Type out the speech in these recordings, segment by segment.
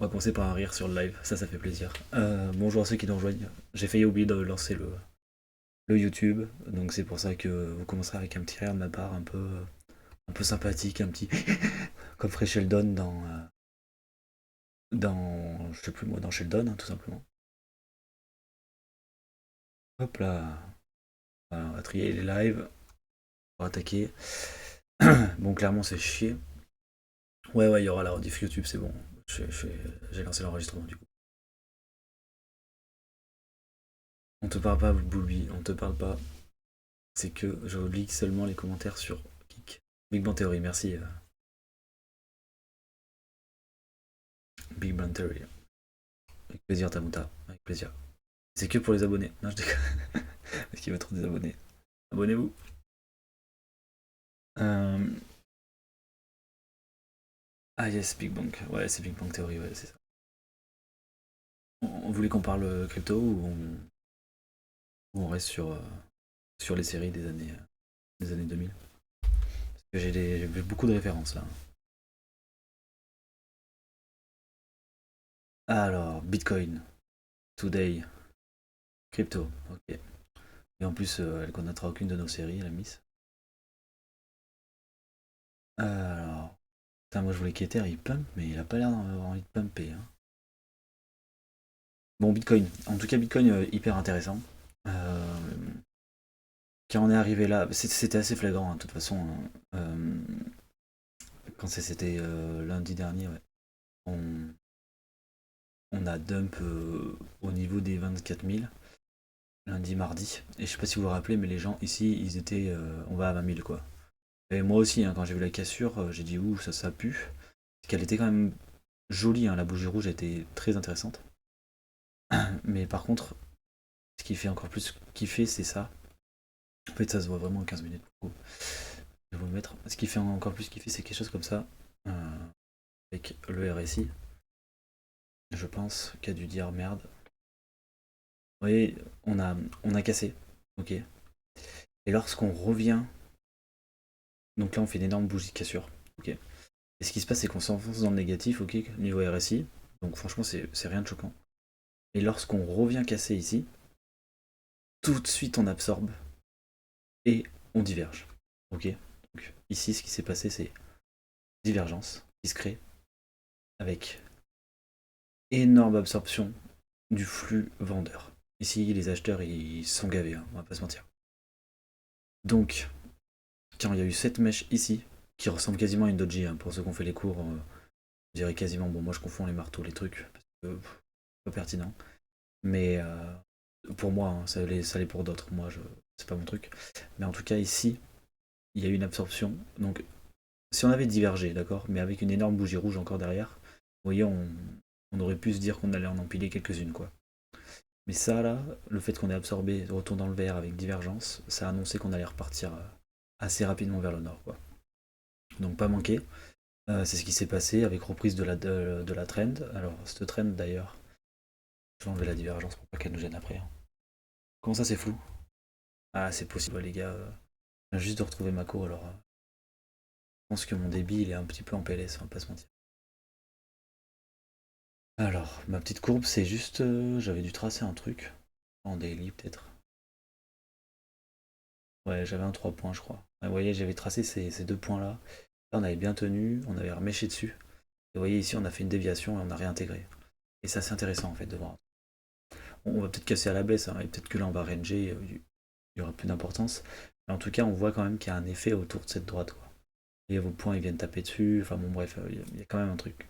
On va commencer par un rire sur le live, ça fait plaisir. Bonjour à ceux qui nous rejoignent. J'ai failli oublier de lancer le YouTube, donc c'est pour ça que vous commencerez avec un petit rire de ma part, un peu sympathique, un petit comme ferait Sheldon dans je sais plus moi, dans Sheldon, hein, tout simplement. Hop là, voilà, on va trier les lives, on va attaquer. Bon, clairement, c'est chier. Ouais, ouais, il y aura la rediff YouTube, c'est bon. J'ai lancé l'enregistrement du coup. On te parle pas, Booby, on te parle pas. C'est que je lis seulement les commentaires sur Kik. Big Bang Theory, merci. Big Bang Theory. Avec plaisir, Tamuta. Avec plaisir. C'est que pour les abonnés. Non, je déconne. Parce qu'il y a trop des abonnés. Abonnez-vous. Euh, Ah yes, Big Bang. Ouais, c'est Big Bang Theory, ouais, c'est ça. On voulait qu'on parle crypto ou on reste sur les séries des années 2000. Parce que j'ai beaucoup de références là. Alors, Bitcoin, Today, crypto, ok. Et en plus, elle connaîtra aucune de nos séries, la Miss. Alors, putain, moi je voulais qu'Ether il pump, mais il a pas l'air d'avoir envie de pumper, hein. Bon, Bitcoin. En tout cas, Bitcoin, hyper intéressant. Euh, Quand on est arrivé là, c'était assez flagrant, hein, de toute façon, hein. Quand c'était lundi dernier, ouais. on, on a dump au niveau des 24 000, lundi, mardi. Et je sais pas si vous vous rappelez, mais les gens ici, ils étaient. On va à 20 000, quoi. Et moi aussi, hein, quand j'ai vu la cassure, j'ai dit, ouh, ça pue. Parce qu'elle était quand même jolie, hein, la bougie rouge était très intéressante. Mais par contre, ce qui fait encore plus kiffer, c'est ça. En fait, ça se voit vraiment en 15 minutes. Je vais vous le mettre. Ce qui fait encore plus kiffer, c'est quelque chose comme ça. Avec le RSI. Je pense qu'il a dû dire merde. Vous voyez, on a cassé. Ok. Et lorsqu'on revient. Donc là, on fait une énorme bougie de cassure. Ok. Et ce qui se passe, c'est qu'on s'enfonce dans le négatif. Ok. Niveau RSI. Donc franchement, c'est rien de choquant. Et lorsqu'on revient casser ici, tout de suite, on absorbe. Et on diverge. Ok. Donc ici, ce qui s'est passé, c'est divergence qui se crée avec énorme absorption du flux vendeur. Ici, les acheteurs, ils sont gavés, hein, on va pas se mentir. Donc, quand il y a eu cette mèche ici, qui ressemble quasiment à une doji, hein, pour ceux qui ont fait les cours, je dirais quasiment, bon, moi je confonds les marteaux, les trucs, parce que pas pertinent. Mais pour moi, hein, ça l'est pour d'autres, moi, c'est pas mon truc. Mais en tout cas, ici, il y a eu une absorption. Donc, si on avait divergé, d'accord, mais avec une énorme bougie rouge encore derrière, vous voyez, on aurait pu se dire qu'on allait en empiler quelques-unes, quoi. Mais ça, là, le fait qu'on ait absorbé, retour dans le vert avec divergence, ça a annoncé qu'on allait repartir assez rapidement vers le nord, quoi. Donc pas manqué. C'est ce qui s'est passé avec reprise de la trend. Alors, cette trend d'ailleurs, je vais enlever la divergence pour pas qu'elle nous gêne après, hein. Comment ça, c'est flou? Ah, c'est possible, ouais, les gars. Je viens juste de retrouver ma cour, alors je pense que mon débit il est un petit peu en PLS, on va pas se mentir. Alors, ma petite courbe, c'est juste. J'avais dû tracer un truc. En daily, peut-être. Ouais, j'avais un 3 points, je crois. Ouais, vous voyez, j'avais tracé ces deux points-là. Là, on avait bien tenu, on avait reméché dessus. Et vous voyez, ici, on a fait une déviation et on a réintégré. Et ça, c'est intéressant, en fait, de voir. On va peut-être casser à la baisse, hein, et peut-être que là, on va ranger, il y aura plus d'importance. Mais en tout cas, on voit quand même qu'il y a un effet autour de cette droite, quoi. Et vos points, ils viennent taper dessus. Enfin, bon, bref, il y a quand même un truc.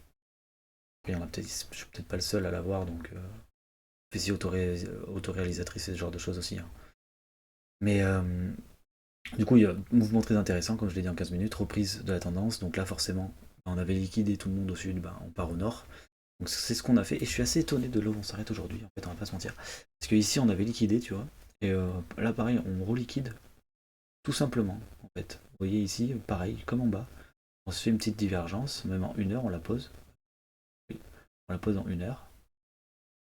Après, je suis peut-être pas le seul à l'avoir, donc. Fais-y autoréalisatrice et ce genre de choses aussi, hein. Mais du coup, il y a un mouvement très intéressant, comme je l'ai dit en 15 minutes, reprise de la tendance. Donc là, forcément, on avait liquidé tout le monde au sud, ben, on part au nord. Donc c'est ce qu'on a fait. Et je suis assez étonné de là où on s'arrête aujourd'hui, en fait, on va pas se mentir. Parce que ici, on avait liquidé, tu vois. Et là, pareil, on reliquide tout simplement, en fait. Vous voyez ici, pareil, comme en bas. On se fait une petite divergence, même en 1 heure, on la pose. Oui, on la pose en 1 heure.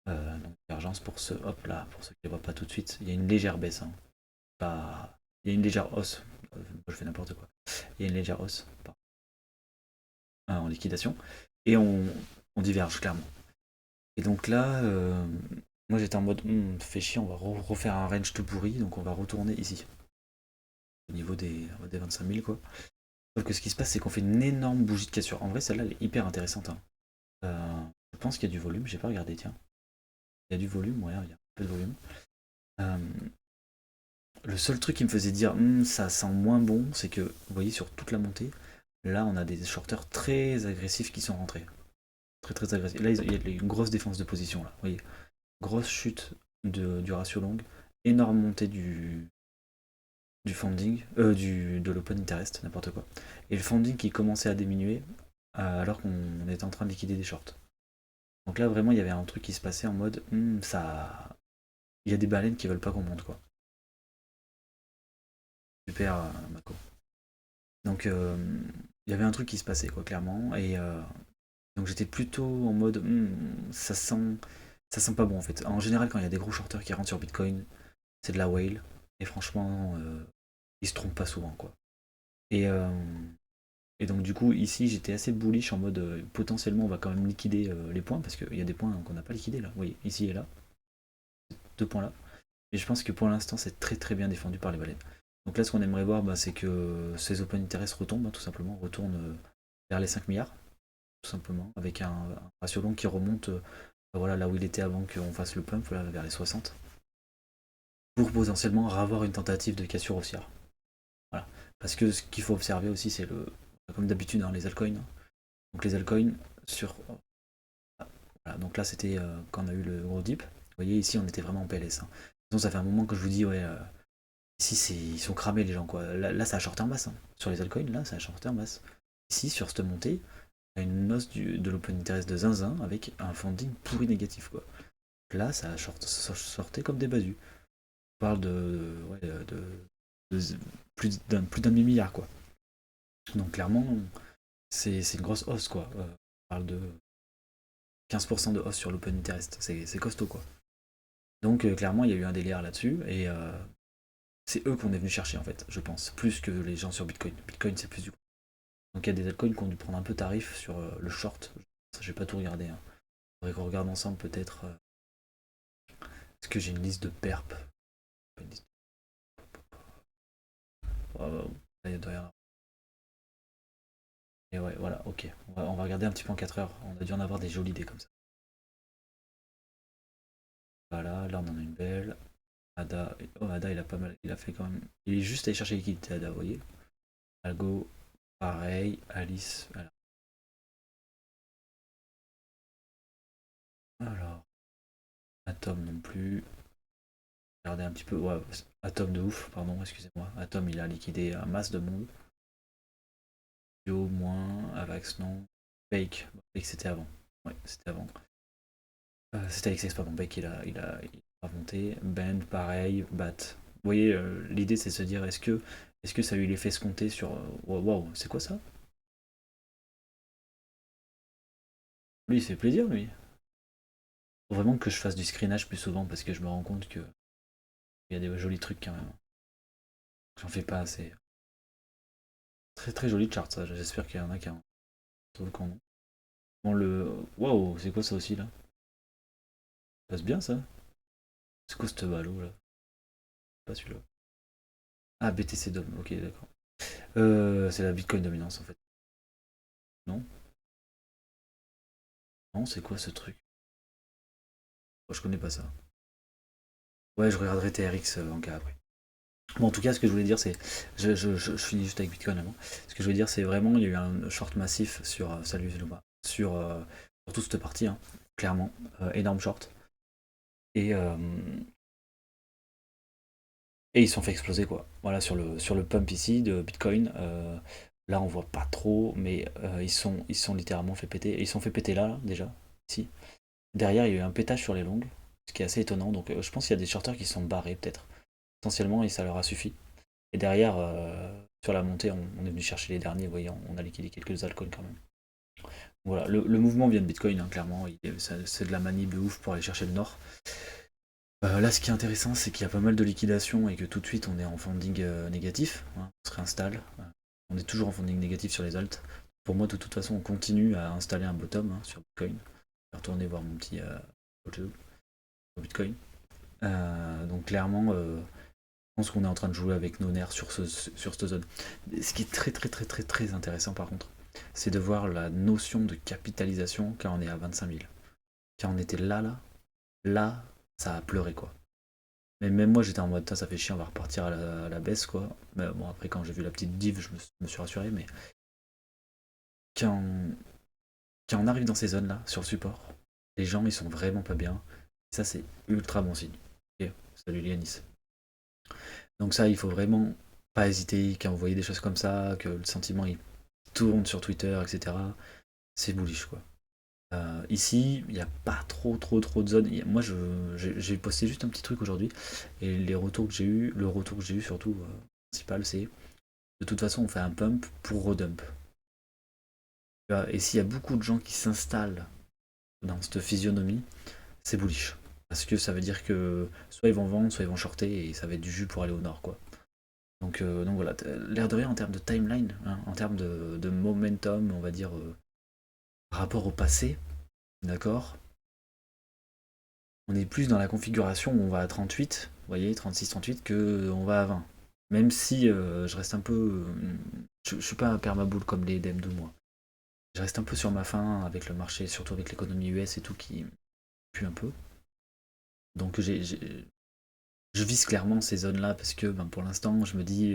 Donc divergence pour ceux, hop là, pour ceux qui ne voient pas tout de suite. Il y a une légère baisse, hein. Pas... Il y a une légère hausse. Je fais n'importe quoi. Il y a une légère hausse en liquidation. Et on diverge clairement. Et donc là, moi j'étais en mode, fait chier, on va refaire un range tout pourri, donc on va retourner ici, au niveau des 25 000 quoi. Sauf que ce qui se passe, c'est qu'on fait une énorme bougie de cassure. En vrai, celle-là, elle est hyper intéressante, hein. Je pense qu'il y a du volume, j'ai pas regardé, tiens. Il y a du volume, ouais, il y a un peu de volume. Euh, le seul truc qui me faisait dire, ça sent moins bon, c'est que, vous voyez, sur toute la montée, là, on a des shorters très agressifs qui sont rentrés. Très très agressifs. Là, il y a une grosse défense de position, là, vous voyez. Grosse chute du ratio long, énorme montée du funding, de l'open interest, n'importe quoi. Et le funding qui commençait à diminuer alors qu'on était en train de liquider des shorts. Donc là, vraiment, il y avait un truc qui se passait en mode, ça, il y a des baleines qui veulent pas qu'on monte, quoi. Super, Mako. Donc, il y avait un truc qui se passait, quoi, clairement. Et donc, j'étais plutôt en mode, ça sent pas bon, en fait. En général, quand il y a des gros shorters qui rentrent sur Bitcoin, c'est de la whale. Et franchement, ils se trompent pas souvent, quoi. Et, euh, et donc, du coup, ici, j'étais assez bullish en mode, potentiellement, on va quand même liquider les points, parce qu'il y a des points qu'on n'a pas liquidés, là. Oui, ici et là. Deux points là. Et je pense que pour l'instant, c'est très très bien défendu par les baleines. Donc là, ce qu'on aimerait voir, c'est que ces open interest retombent, tout simplement, retournent vers les 5 milliards, tout simplement, avec un ratio long qui remonte voilà, là où il était avant qu'on fasse le pump, là, vers les 60, pour potentiellement avoir une tentative de cassure haussière. Voilà. Parce que ce qu'il faut observer aussi, c'est comme d'habitude, les altcoins. Donc les altcoins sur. Voilà, donc là, c'était quand on a eu le gros dip. Vous voyez, ici, on était vraiment en PLS. Donc ça fait un moment que je vous dis, ouais, ici, ils sont cramés les gens, quoi. Là, ça a shorté en masse, hein. Sur les altcoins, là, ça a shorté en masse. Ici, sur cette montée, il y a une hausse de l'open interest de zinzin avec un funding pourri négatif, quoi. Là, ça a sorti comme des basus. On parle ouais, de plus d'un demi-milliard, quoi. Donc clairement, c'est une grosse hausse, quoi. On parle de 15% de hausse sur l'open interest. C'est costaud, quoi. Donc clairement, il y a eu un délire là-dessus, et c'est eux qu'on est venu chercher, en fait, je pense, plus que les gens sur Bitcoin. Bitcoin, c'est plus du. Donc il y a des altcoins qui ont dû prendre un peu tarif sur le short. Ça, j'ai pas tout regardé, hein. Faudrait qu'on regarde ensemble peut-être. Est-ce que j'ai une liste de perp? Là, il doit y avoir. Et ouais, voilà, ok. On va regarder un petit peu en 4 heures. On a dû en avoir des jolies idées comme ça. Voilà, là on en a une belle. Ada, oh, Ada, il a pas mal. Il a fait quand même. Il est juste allé chercher liquidité, Ada, vous voyez. Algo, pareil. Alice, voilà. Alors, Atom non plus. Regardez un petit peu. Ouais, Atom de ouf, pardon, excusez-moi. Atom, il a liquidé un masse de monde. Bio, moins. Avax, non. Bake. Bake, c'était avant. Ouais, c'était avant. C'était XS, pardon. Bake, il a remonté. Bend, pareil. Bat. Vous voyez, l'idée, c'est de se dire est-ce que ça a eu l'effet escompté sur. Waouh, c'est quoi ça? Lui, il se fait plaisir, lui. Faut vraiment que je fasse du screenage plus souvent parce que je me rends compte que il y a des jolis trucs quand même. J'en fais pas assez. Très très joli chart, ça. J'espère qu'il y en a qui en trouvent qu'en ont. Bon, waouh, c'est quoi ça aussi là? Ça passe bien ça? C'est quoi ce ballot là? Pas celui-là. Ah, BTC Dom, ok, d'accord. C'est la Bitcoin dominance en fait. Non? Non, c'est quoi ce truc? Oh, je connais pas ça. Ouais, je regarderai TRX en cas après. Bon, en tout cas, ce que je voulais dire, c'est. Je finis juste avec Bitcoin avant. Ce que je voulais dire, c'est vraiment, il y a eu un short massif sur. Salut Zeloma. Sur toute cette partie, hein, clairement. Énorme short. Et, euh, et ils se sont fait exploser, quoi. Voilà, sur le pump ici de Bitcoin. Là, on voit pas trop, mais ils sont littéralement fait péter. Et ils se sont fait péter là, déjà. Ici. Derrière, il y a eu un pétage sur les longues. Ce qui est assez étonnant. Donc, je pense qu'il y a des shorters qui se sont barrés, peut-être. Potentiellement, et ça leur a suffi. Et derrière, sur la montée, on est venu chercher les derniers, vous voyez, on a liquidé quelques altcoins quand même. Voilà, le mouvement vient de Bitcoin, hein, clairement, c'est de la manip de ouf pour aller chercher le nord. Là, ce qui est intéressant, c'est qu'il y a pas mal de liquidations et que tout de suite, on est en funding négatif, hein, on se réinstalle. On est toujours en funding négatif sur les alts. pour moi, de toute façon, on continue à installer un bottom sur Bitcoin. Je vais retourner voir mon petit sur Bitcoin. Donc clairement, je pense qu'on est en train de jouer avec nos nerfs sur cette zone. Ce qui est très très très très très intéressant par contre, c'est de voir la notion de capitalisation quand on est à 25 000. Quand on était là, ça a pleuré quoi. Mais même moi j'étais en mode, ça fait chier, on va repartir à la baisse quoi. Mais bon après quand j'ai vu la petite div, je me suis rassuré, mais quand, quand on arrive dans ces zones-là, sur le support, les gens ils sont vraiment pas bien. Et ça c'est ultra bon signe. Ok, salut Lianis. Donc ça, il faut vraiment pas hésiter quand vous voyez des choses comme ça, que le sentiment il tourne sur Twitter, etc. C'est bullish quoi. Ici, il n'y a pas trop de zones. Moi, j'ai posté juste un petit truc aujourd'hui et les retours que j'ai eu, le retour que j'ai eu surtout principal, c'est de toute façon, on fait un pump pour redump. Et s'il y a beaucoup de gens qui s'installent dans cette physionomie, c'est bullish. Parce que ça veut dire que soit ils vont vendre, soit ils vont shorter et ça va être du jus pour aller au nord quoi. Donc voilà, l'air de rien en termes de timeline, hein, en termes de momentum, on va dire, par rapport au passé, d'accord. On est plus dans la configuration où on va à 38, vous voyez, 36-38, que on va à 20. Même si je reste un peu. Je suis pas un permaboule comme les DM de moi. Je reste un peu sur ma faim avec le marché, surtout avec l'économie US et tout qui pue un peu. Donc je vise clairement ces zones-là parce que ben, pour l'instant, je me dis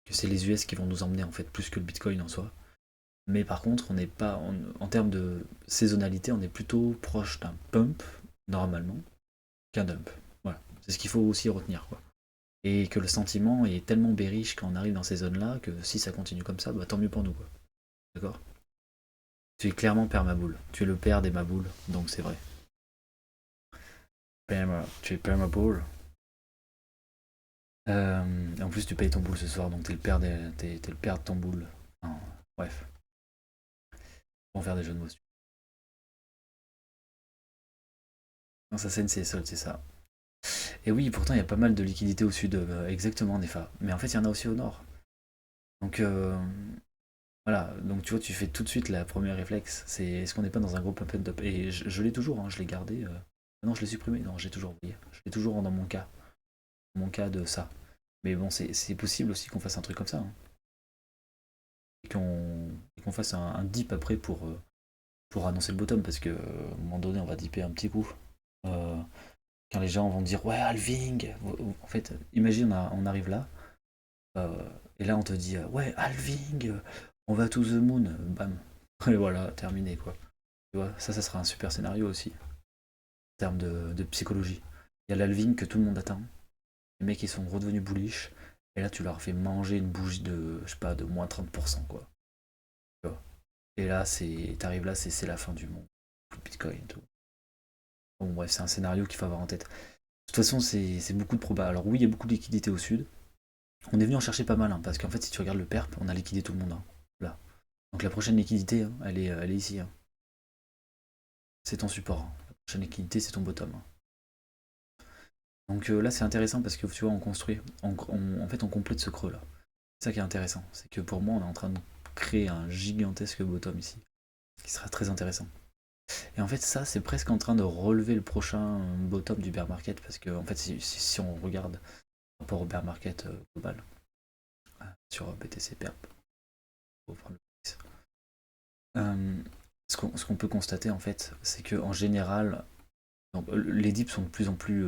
que c'est les US qui vont nous emmener en fait plus que le Bitcoin en soi. Mais par contre, on n'est pas en termes de saisonnalité, on est plutôt proche d'un pump normalement qu'un dump. Voilà, c'est ce qu'il faut aussi retenir quoi. Et que le sentiment est tellement bearish quand on arrive dans ces zones-là que si ça continue comme ça, bah, tant mieux pour nous quoi. D'accord. Tu es clairement père Maboule. Tu es le père des Maboules, donc c'est vrai. Tu es père Maboule. En plus, tu payes ton boule ce soir, donc t'es le père de ton boule. Enfin, bref, on va faire des jeux de mots. Non, ça c'est solde, c'est ça. Et oui, pourtant il y a pas mal de liquidités au sud, exactement Nefa. Mais en fait il y en a aussi au nord. Donc voilà, donc tu vois, tu fais tout de suite la première réflexe, c'est est-ce qu'on n'est pas dans un gros pump and up. Et je l'ai toujours, hein, je l'ai gardé. Non, je l'ai supprimé, non, j'ai toujours oublié. Je l'ai toujours dans mon cas de ça. Mais bon, c'est possible aussi qu'on fasse un truc comme ça. Hein. Et qu'on fasse un dip après pour annoncer le bottom, parce qu'à un moment donné, on va dipper un petit coup. Euh, quand les gens vont dire ouais, halving. En fait, imagine, on arrive là, et là on te dit ouais, halving, on va to the moon, bam. Et voilà, terminé quoi. Tu vois, ça sera un super scénario aussi, en termes de psychologie. Il y a l'halving que tout le monde attend. Les mecs ils sont redevenus bullish. Et là tu leur fais manger une bougie de, je sais pas, de moins 30% quoi. Tu vois. Et là, t'arrives là, c'est la fin du monde. Le Bitcoin, tout. Bon bref, c'est un scénario qu'il faut avoir en tête. De toute façon, c'est beaucoup de probas. Alors oui, il y a beaucoup de liquidités au sud. On est venu en chercher pas mal, hein, parce qu'en fait, si tu regardes le perp, on a liquidé tout le monde. Hein, là. Donc la prochaine liquidité, hein, elle est ici. Hein. C'est ton support. Hein. La prochaine liquidité, c'est ton bottom. Hein. Donc là, c'est intéressant parce que tu vois, on construit. En fait, on complète ce creux là. C'est ça qui est intéressant. C'est que pour moi, on est en train de créer un gigantesque bottom ici. Qui sera très intéressant. Et en fait, ça, c'est presque en train de relever le prochain bottom du bear market. Parce que, en fait, si on regarde par rapport au bear market global, sur BTC Perp, pour prendre le ce qu'on peut constater en fait, c'est que en général, donc, les dips sont de plus en plus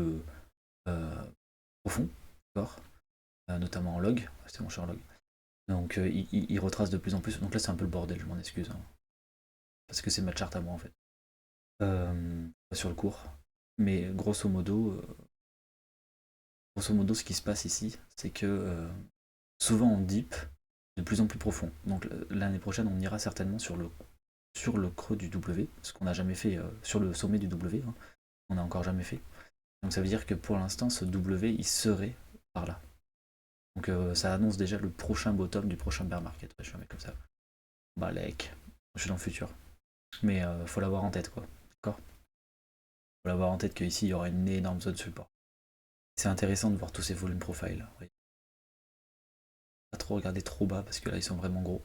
profonds, d'accord, notamment en log. C'est mon cher log. Donc il retrace de plus en plus. Donc là c'est un peu le bordel, je m'en excuse, hein, parce que c'est ma chart à moi en fait. Sur le cours. Mais grosso modo, ce qui se passe ici, c'est que souvent on dip de plus en plus profond. Donc l'année prochaine, on ira certainement sur le creux du W, ce qu'on n'a jamais fait sur le sommet du W, hein, on n'a encore jamais fait. Donc ça veut dire que pour l'instant, ce W, il serait par là. Donc ça annonce déjà le prochain bottom du prochain bear market. Ouais, je suis un mec comme ça. Balek. Je suis dans le futur. Mais faut l'avoir en tête, quoi. D'accord. Faut l'avoir en tête qu'ici, il y aura une énorme zone de support. C'est intéressant de voir tous ces volume profiles. Oui. Pas trop regarder trop bas parce que là, ils sont vraiment gros.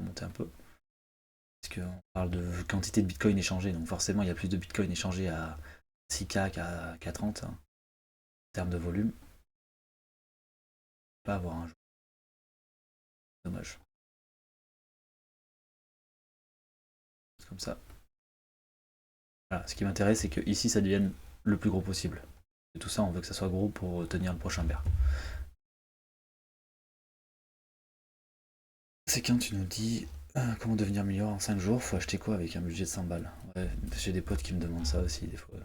remonter un peu. Parce qu'on parle de quantité de bitcoin échangés, donc forcément il y a plus de bitcoin échangés à 6K qu'à 30 hein, en termes de volume. Pas avoir un jeu. Dommage. C'est comme ça. Voilà, ce qui m'intéresse, c'est que ici ça devienne le plus gros possible. Et tout ça, on veut que ça soit gros pour tenir le prochain bear. C'est quand tu nous dis comment devenir meilleur en 5 jours, faut acheter quoi avec un budget de 100 balles. Ouais, j'ai des potes qui me demandent ça aussi des fois.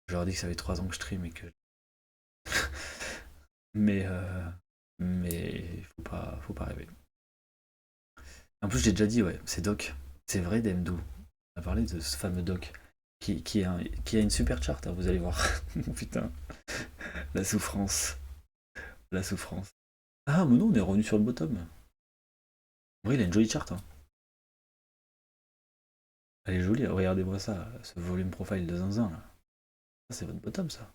Je leur dis que ça fait 3 ans que je stream et que. mais mais faut pas rêver. En plus, j'ai déjà dit, ouais, c'est Doc. C'est vrai, DMDO. On a parlé de ce fameux Doc qui a une super charte, hein, vous allez voir. Putain, la souffrance. La souffrance. Ah, mais non, on est revenu sur le bottom. Oui, il a une jolie charte. Hein. Elle est jolie, regardez-moi ça, ce volume profile de zinzin là. Ça, c'est votre bottom ça.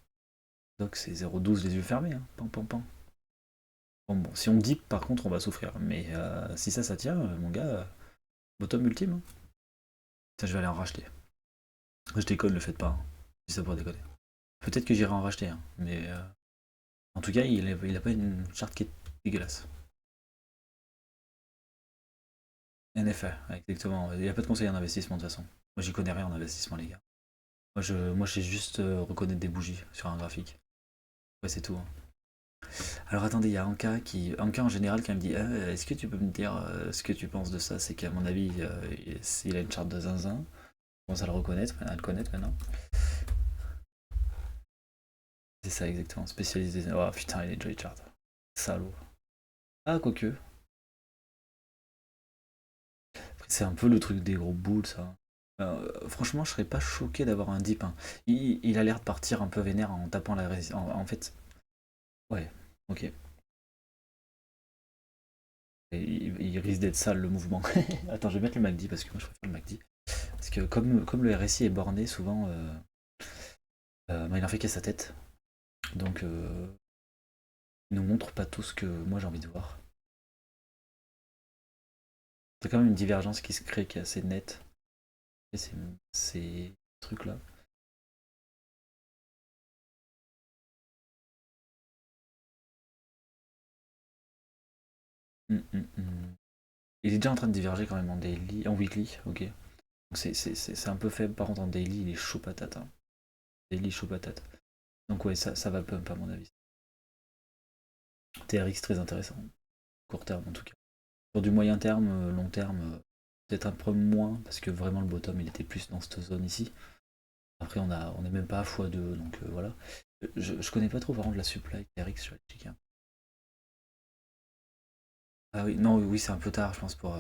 Donc c'est 0,12 les yeux fermés, hein. Pan, pan, pan. Bon, si on dip par contre on va souffrir. Mais si ça tient, mon gars, bottom ultime. Hein. Ça, je vais aller en racheter. Je déconne, le faites pas. Hein. Si ça pourrait déconner. Peut-être que j'irai en racheter, hein. Mais en tout cas, il a pas une charte qui est dégueulasse. En effet, exactement. Il n'y a pas de conseil en investissement de toute façon. Moi j'y connais rien en investissement les gars. Moi je sais juste reconnaître des bougies sur un graphique. Ouais c'est tout. Hein. Alors attendez, il y a Anka en général qui me dit est-ce que tu peux me dire ce que tu penses de ça? C'est qu'à mon avis, il a une charte de zinzin. Je commence à le reconnaître, à le connaître maintenant. C'est ça exactement, spécialisé. Oh putain, il est Joy Chart. Salaud. Ah, quoique. C'est un peu le truc des gros boules, ça. Franchement, je serais pas choqué d'avoir un dip. Hein. Il a l'air de partir un peu vénère en tapant la résistance. En fait, ouais, ok. Et il risque d'être sale le mouvement. Attends, je vais mettre le MACD parce que moi je préfère le MACD. Parce que comme le RSI est borné, souvent, bah, il en fait qu'à sa tête. Donc, il nous montre pas tout ce que moi j'ai envie de voir. Il y a quand même une divergence qui se crée qui est assez nette. Et ces trucs-là. Hum, hum, hum. Il est déjà en train de diverger quand même en daily, en weekly, ok. Donc c'est un peu faible, par contre en daily il est chaud patate. Hein. Daily chaud patate. Donc ouais, ça va pump à mon avis. TRX très intéressant. Court terme en tout cas. Pour du moyen terme, long terme, peut-être un peu moins, parce que vraiment le bottom il était plus dans cette zone ici. Après on est même pas à x2, donc voilà. Je connais pas trop par contre la supply TRX, je vais checker. Hein. Ah oui, non, oui, c'est un peu tard, je pense, pour.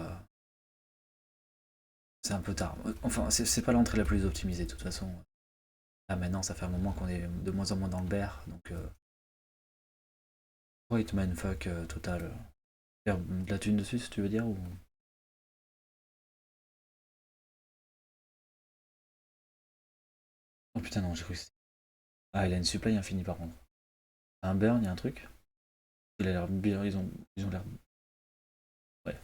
C'est un peu tard. Enfin, c'est pas l'entrée la plus optimisée, de toute façon. Là, maintenant, ça fait un moment qu'on est de moins en moins dans le bear, donc. Wait, man, fuck, total. Faire de la thune dessus, si tu veux dire, ou. Oh putain, non, j'ai cru que c'était. Ah, il a une supply infinie, par contre. Un burn, il y a un truc. Il a l'air bien, ils ont l'air. Ouais.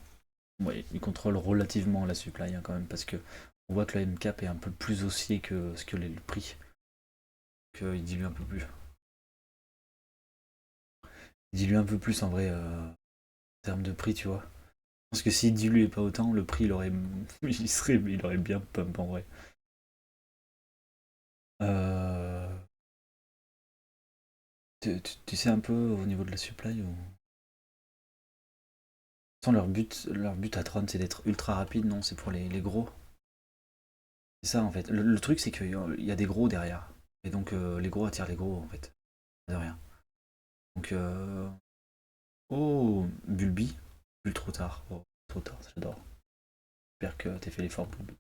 Ouais, ils contrôlent relativement la supply, hein, quand même, parce que on voit que le MCAP est un peu plus haussier que ce que le prix. Qu'il dilue un peu plus. Il dilue un peu plus en vrai, en termes de prix, tu vois. Parce que s'il diluait pas autant, le prix il aurait bien pump en vrai. Euh, tu sais un peu au niveau de la supply ou. Sans leur but à Tron c'est d'être ultra rapide, non, c'est pour les gros. C'est ça en fait. Le truc c'est qu'il y a des gros derrière. Et donc les gros attirent les gros en fait. De rien. Donc oh Bulby. Bulle trop tard. Oh, trop tard, j'adore. J'espère que t'as fait l'effort Bulby.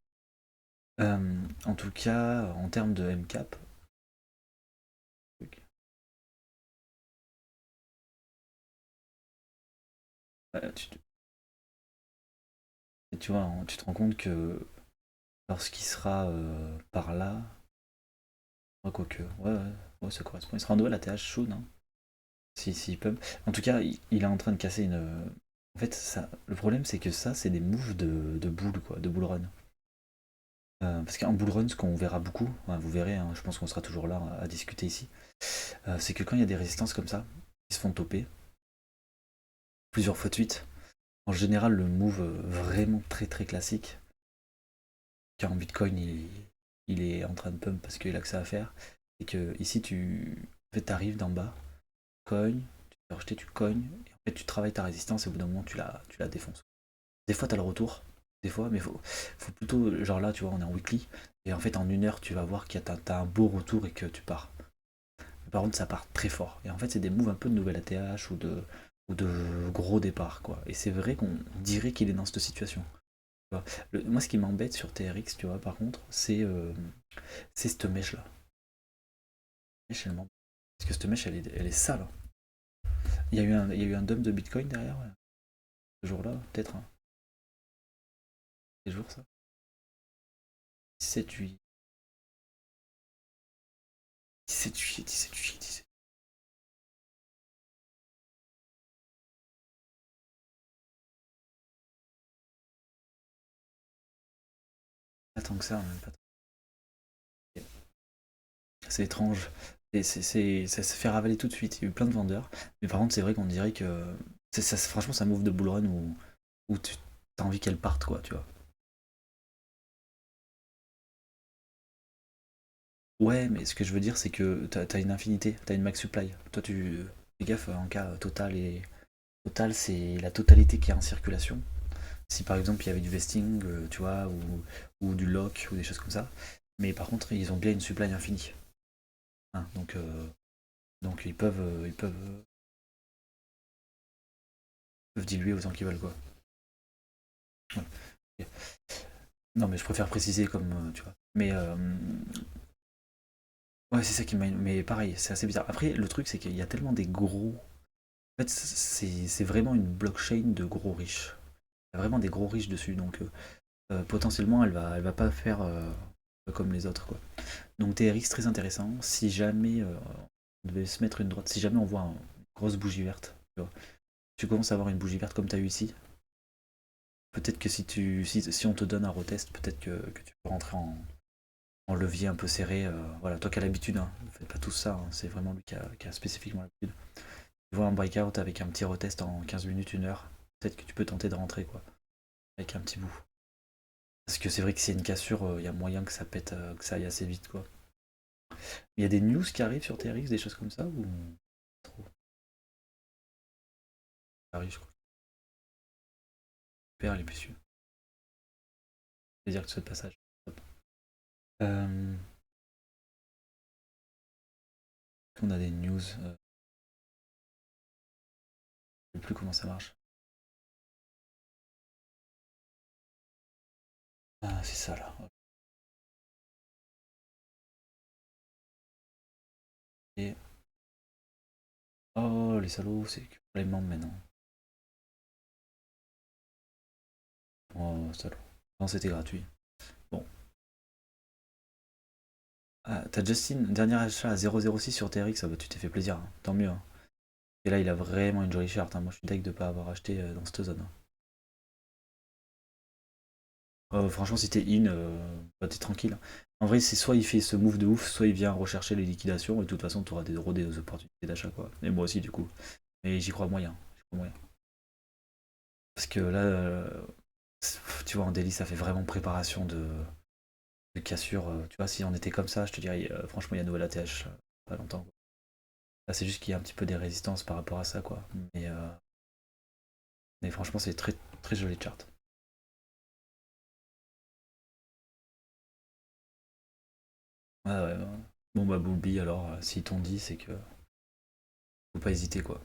En tout cas, en termes de MCAP, tu, tu vois, tu te rends compte que lorsqu'il sera par là, ouais, quoique, ouais, ça correspond. Il sera en duel à TH Shun, hein, si pump. En tout cas, il est en train de casser En fait, ça, le problème, c'est que ça, c'est des moves de bull, quoi, de bull run. Parce qu'en bull run, ce qu'on verra beaucoup, hein, vous verrez, hein, je pense qu'on sera toujours là à discuter ici, c'est que quand il y a des résistances comme ça, qui se font toper, plusieurs fois de suite, en général, le move vraiment très très classique, car en Bitcoin, il est en train de pump parce qu'il a que ça à faire, et que ici, en fait, arrives d'en bas, cognes, tu te fais rejeter, tu cognes, et en fait, tu travailles ta résistance, et au bout d'un moment, tu la défonces. Des fois, tu as le retour, des fois, mais faut plutôt, genre là, tu vois, on est en weekly, et en fait, en 1 heure, tu vas voir que t'as un beau retour et que tu pars. Par contre, ça part très fort. Et en fait, c'est des moves un peu de nouvelle ATH ou de gros départ, quoi. Et c'est vrai qu'on dirait qu'il est dans cette situation. Tu vois. Moi, ce qui m'embête sur TRX, tu vois, par contre, c'est cette mèche-là. Parce que cette mèche, elle est sale, hein. Il y a eu un dump de Bitcoin derrière, ouais, ce jour-là, peut-être, hein. Ces jours, ça. 17 juillet. 17 juillet, 17 juillet, 17. Pas tant que ça, même pas. C'est étrange. Et ça se fait ravaler tout de suite. Il y a eu plein de vendeurs. Mais par contre, c'est vrai qu'on dirait que. Franchement, ça move de bull run où tu as envie qu'elle parte, quoi, tu vois. Ouais, mais ce que je veux dire, c'est que t'as une infinité, t'as une max supply. Toi, tu fais gaffe en cas total et. Total, c'est la totalité qui est en circulation. Si par exemple il y avait du vesting, tu vois, ou du lock, ou des choses comme ça. Mais par contre, ils ont bien une supply infinie, hein. Donc ils peuvent diluer autant qu'ils veulent, quoi. Ouais. Ok. Non, mais je préfère préciser comme, tu vois. Mais ouais, c'est ça qui m'a. Mais pareil, c'est assez bizarre. Après, le truc, c'est qu'il y a tellement des gros. En fait, c'est vraiment une blockchain de gros riches. Il y a vraiment des gros riches dessus, donc potentiellement, elle va pas faire comme les autres, quoi. Donc TRX, très intéressant. Si jamais on devait se mettre une droite, si jamais on voit une grosse bougie verte, tu vois, tu commences à avoir une bougie verte comme tu as eu ici, peut-être que si on te donne un retest, peut-être que tu peux rentrer en levier un peu serré. Voilà, toi qui as l'habitude, hein, ne faites pas tout ça, hein, c'est vraiment lui qui a spécifiquement l'habitude. Tu vois un breakout avec un petit retest en 15 minutes, 1 heure, peut-être que tu peux tenter de rentrer, quoi, avec un petit bout. Parce que c'est vrai que s'il y a une cassure, il y a moyen que ça pète, que ça aille assez vite, quoi. Il y a des news qui arrivent sur TRX, des choses comme ça, ou trop? Ça arrive, je crois. Super, les puces. Plaisir que tu sois de passage. Hop. Euh, on a des news. Je sais plus comment ça marche. Ah, c'est ça là. Et... Oh, les salauds, c'est que pour les membres maintenant. Oh, salaud. Non, c'était gratuit. Bon. Ah, t'as Justin, dernier achat à 0,06 sur TRX, ah bah, tu t'es fait plaisir, hein. Tant mieux, hein. Et là, il a vraiment une jolie charte, hein. Moi, je suis deg de pas avoir acheté dans cette zone, hein. Franchement, si t'es in, bah, t'es tranquille, hein. En vrai, c'est soit il fait ce move de ouf, soit il vient rechercher les liquidations, et de toute façon, t'auras des opportunités d'achat, quoi. Et moi aussi, du coup. Mais j'y crois moyen. J'y crois moyen. Parce que là, tu vois, en daily, ça fait vraiment préparation de cassure. Tu vois, si on était comme ça, je te dirais, franchement, il y a nouvelle ATH, pas longtemps, quoi. Là, c'est juste qu'il y a un petit peu des résistances par rapport à ça, quoi. Mais franchement, c'est très, très joli chart. Ouais, ouais, ouais. Bon, bah, Booby, alors, s'ils t'ont dit, c'est que faut pas hésiter, quoi.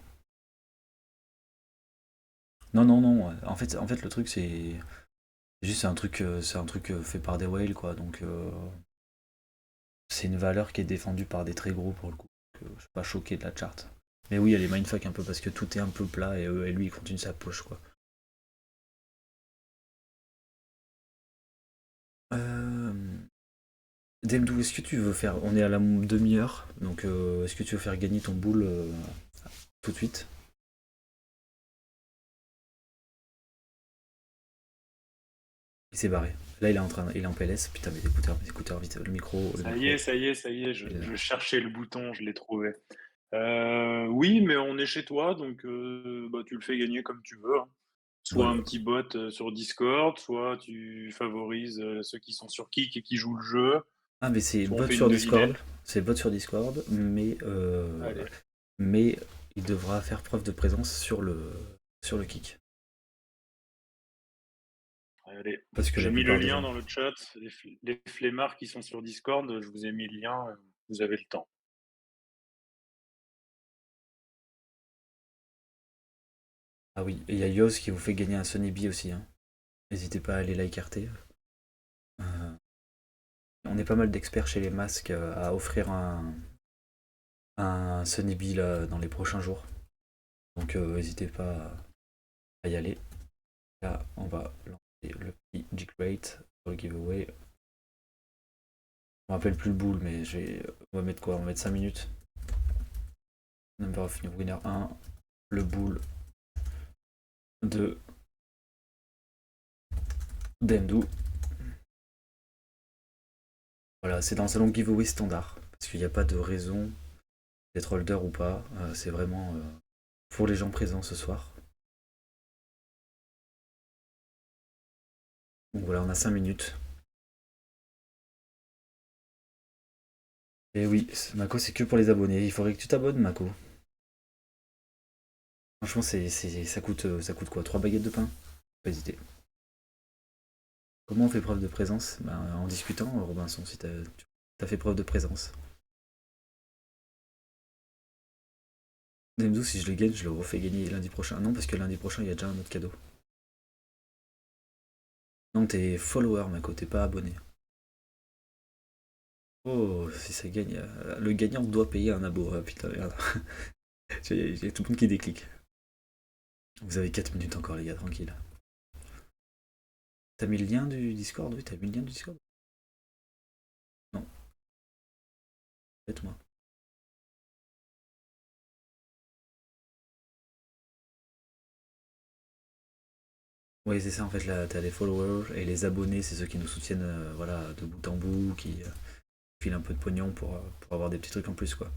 Non, non, non. Ouais. En fait, le truc, c'est juste, c'est un truc fait par des whales, quoi. Donc, c'est une valeur qui est défendue par des très gros, pour le coup. Donc, je suis pas choqué de la chart. Mais oui, elle est mindfuck un peu parce que tout est un peu plat et lui, il continue sa push, quoi. Euh, Demdou, est-ce que tu veux faire. On est à la demi-heure, donc est-ce que tu veux faire gagner ton boule tout de suite? Il s'est barré. Là, il est en PLS. Putain, mes écouteurs, vite, le micro, le Ça y est, micro. ça y est, ça y est, je, Il est là. je cherchais le bouton, je l'ai trouvé. Oui, mais on est chez toi, donc bah, tu le fais gagner comme tu veux, hein. Soit un Voilà. petit bot sur Discord, soit tu favorises ceux qui sont sur Kick et qui jouent le jeu, Ah, mais c'est soit on bot fait une sur Discord. devinette. C'est bot sur Discord, Allez, mais il devra faire preuve de présence sur le kick. allez. Parce que la J'ai mis le plupart des lien gens. dans le chat. Les flemmards qui sont sur Discord, je vous ai mis le lien, vous avez le temps. Ah oui, et il y a Yoz qui vous fait gagner un Sony B aussi, hein. N'hésitez pas à aller l'iCarter. Euh, on est pas mal d'experts chez les masques à offrir un Sony B là, dans les prochains jours. Donc n'hésitez pas à y aller. Là, on va lancer le petit G-Crate pour le giveaway. Je me rappelle plus le boule, mais on va mettre quoi? On va mettre 5 minutes. Number of new winner 1. Le boule de Demdou. Voilà, c'est dans le salon giveaway standard. Parce qu'il n'y a pas de raison d'être holder ou pas. C'est vraiment pour les gens présents ce soir. Donc voilà, on a 5 minutes. Et oui, Mako, c'est que pour les abonnés. Il faudrait que tu t'abonnes, Mako. Franchement, ça coûte quoi? 3 baguettes de pain? Pas hésiter. Comment on fait preuve de présence? Ben, en discutant, Robinson, si t'as fait preuve de présence. Demdou, si je le gagne, je le refais gagner lundi prochain. Non, parce que lundi prochain, il y a déjà un autre cadeau. Non, t'es follower, Mako, t'es pas abonné. Oh, si ça gagne, le gagnant doit payer un abo. Ah, putain, merde. J'ai tout le monde qui déclic. Vous avez 4 minutes encore, les gars, tranquille. T'as mis le lien du Discord? Oui, t'as mis le lien du Discord? Non, faites-moi. Oui, c'est ça, en fait, là, t'as les followers et les abonnés, c'est ceux qui nous soutiennent voilà, de bout en bout, qui filent un peu de pognon pour avoir des petits trucs en plus, quoi.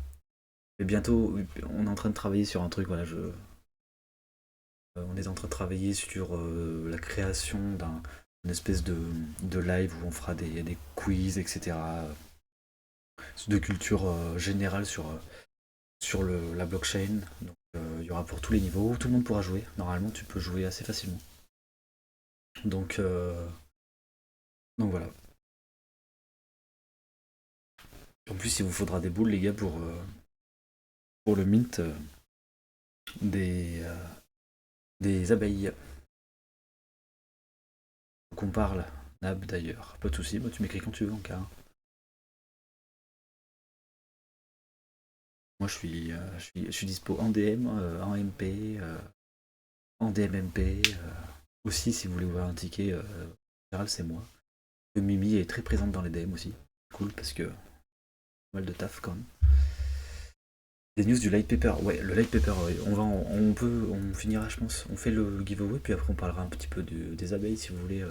Mais bientôt, oui, on est en train de travailler sur un truc, voilà, on est en train de travailler sur la création d'une espèce de live où on fera des quiz, etc. De culture générale sur la blockchain. Donc il y aura pour tous les niveaux, tout le monde pourra jouer. Normalement, tu peux jouer assez facilement. Donc, euh, donc voilà. En plus, il vous faudra des boules, les gars, pour le mint des, euh, des abeilles. Faut qu'on parle, Nab d'ailleurs. Pas de soucis, moi tu m'écris quand tu veux en cas. Moi je suis dispo en DM, en MP, en DMMP. Aussi, si vous voulez ouvrir un ticket, en général, c'est moi. Le Mimi est très présente dans les DM aussi. Cool parce que mal de taf quand même. Des news du light paper. Ouais, le light paper, ouais, on finira, je pense. On fait le giveaway, puis après on parlera un petit peu des abeilles si vous voulez,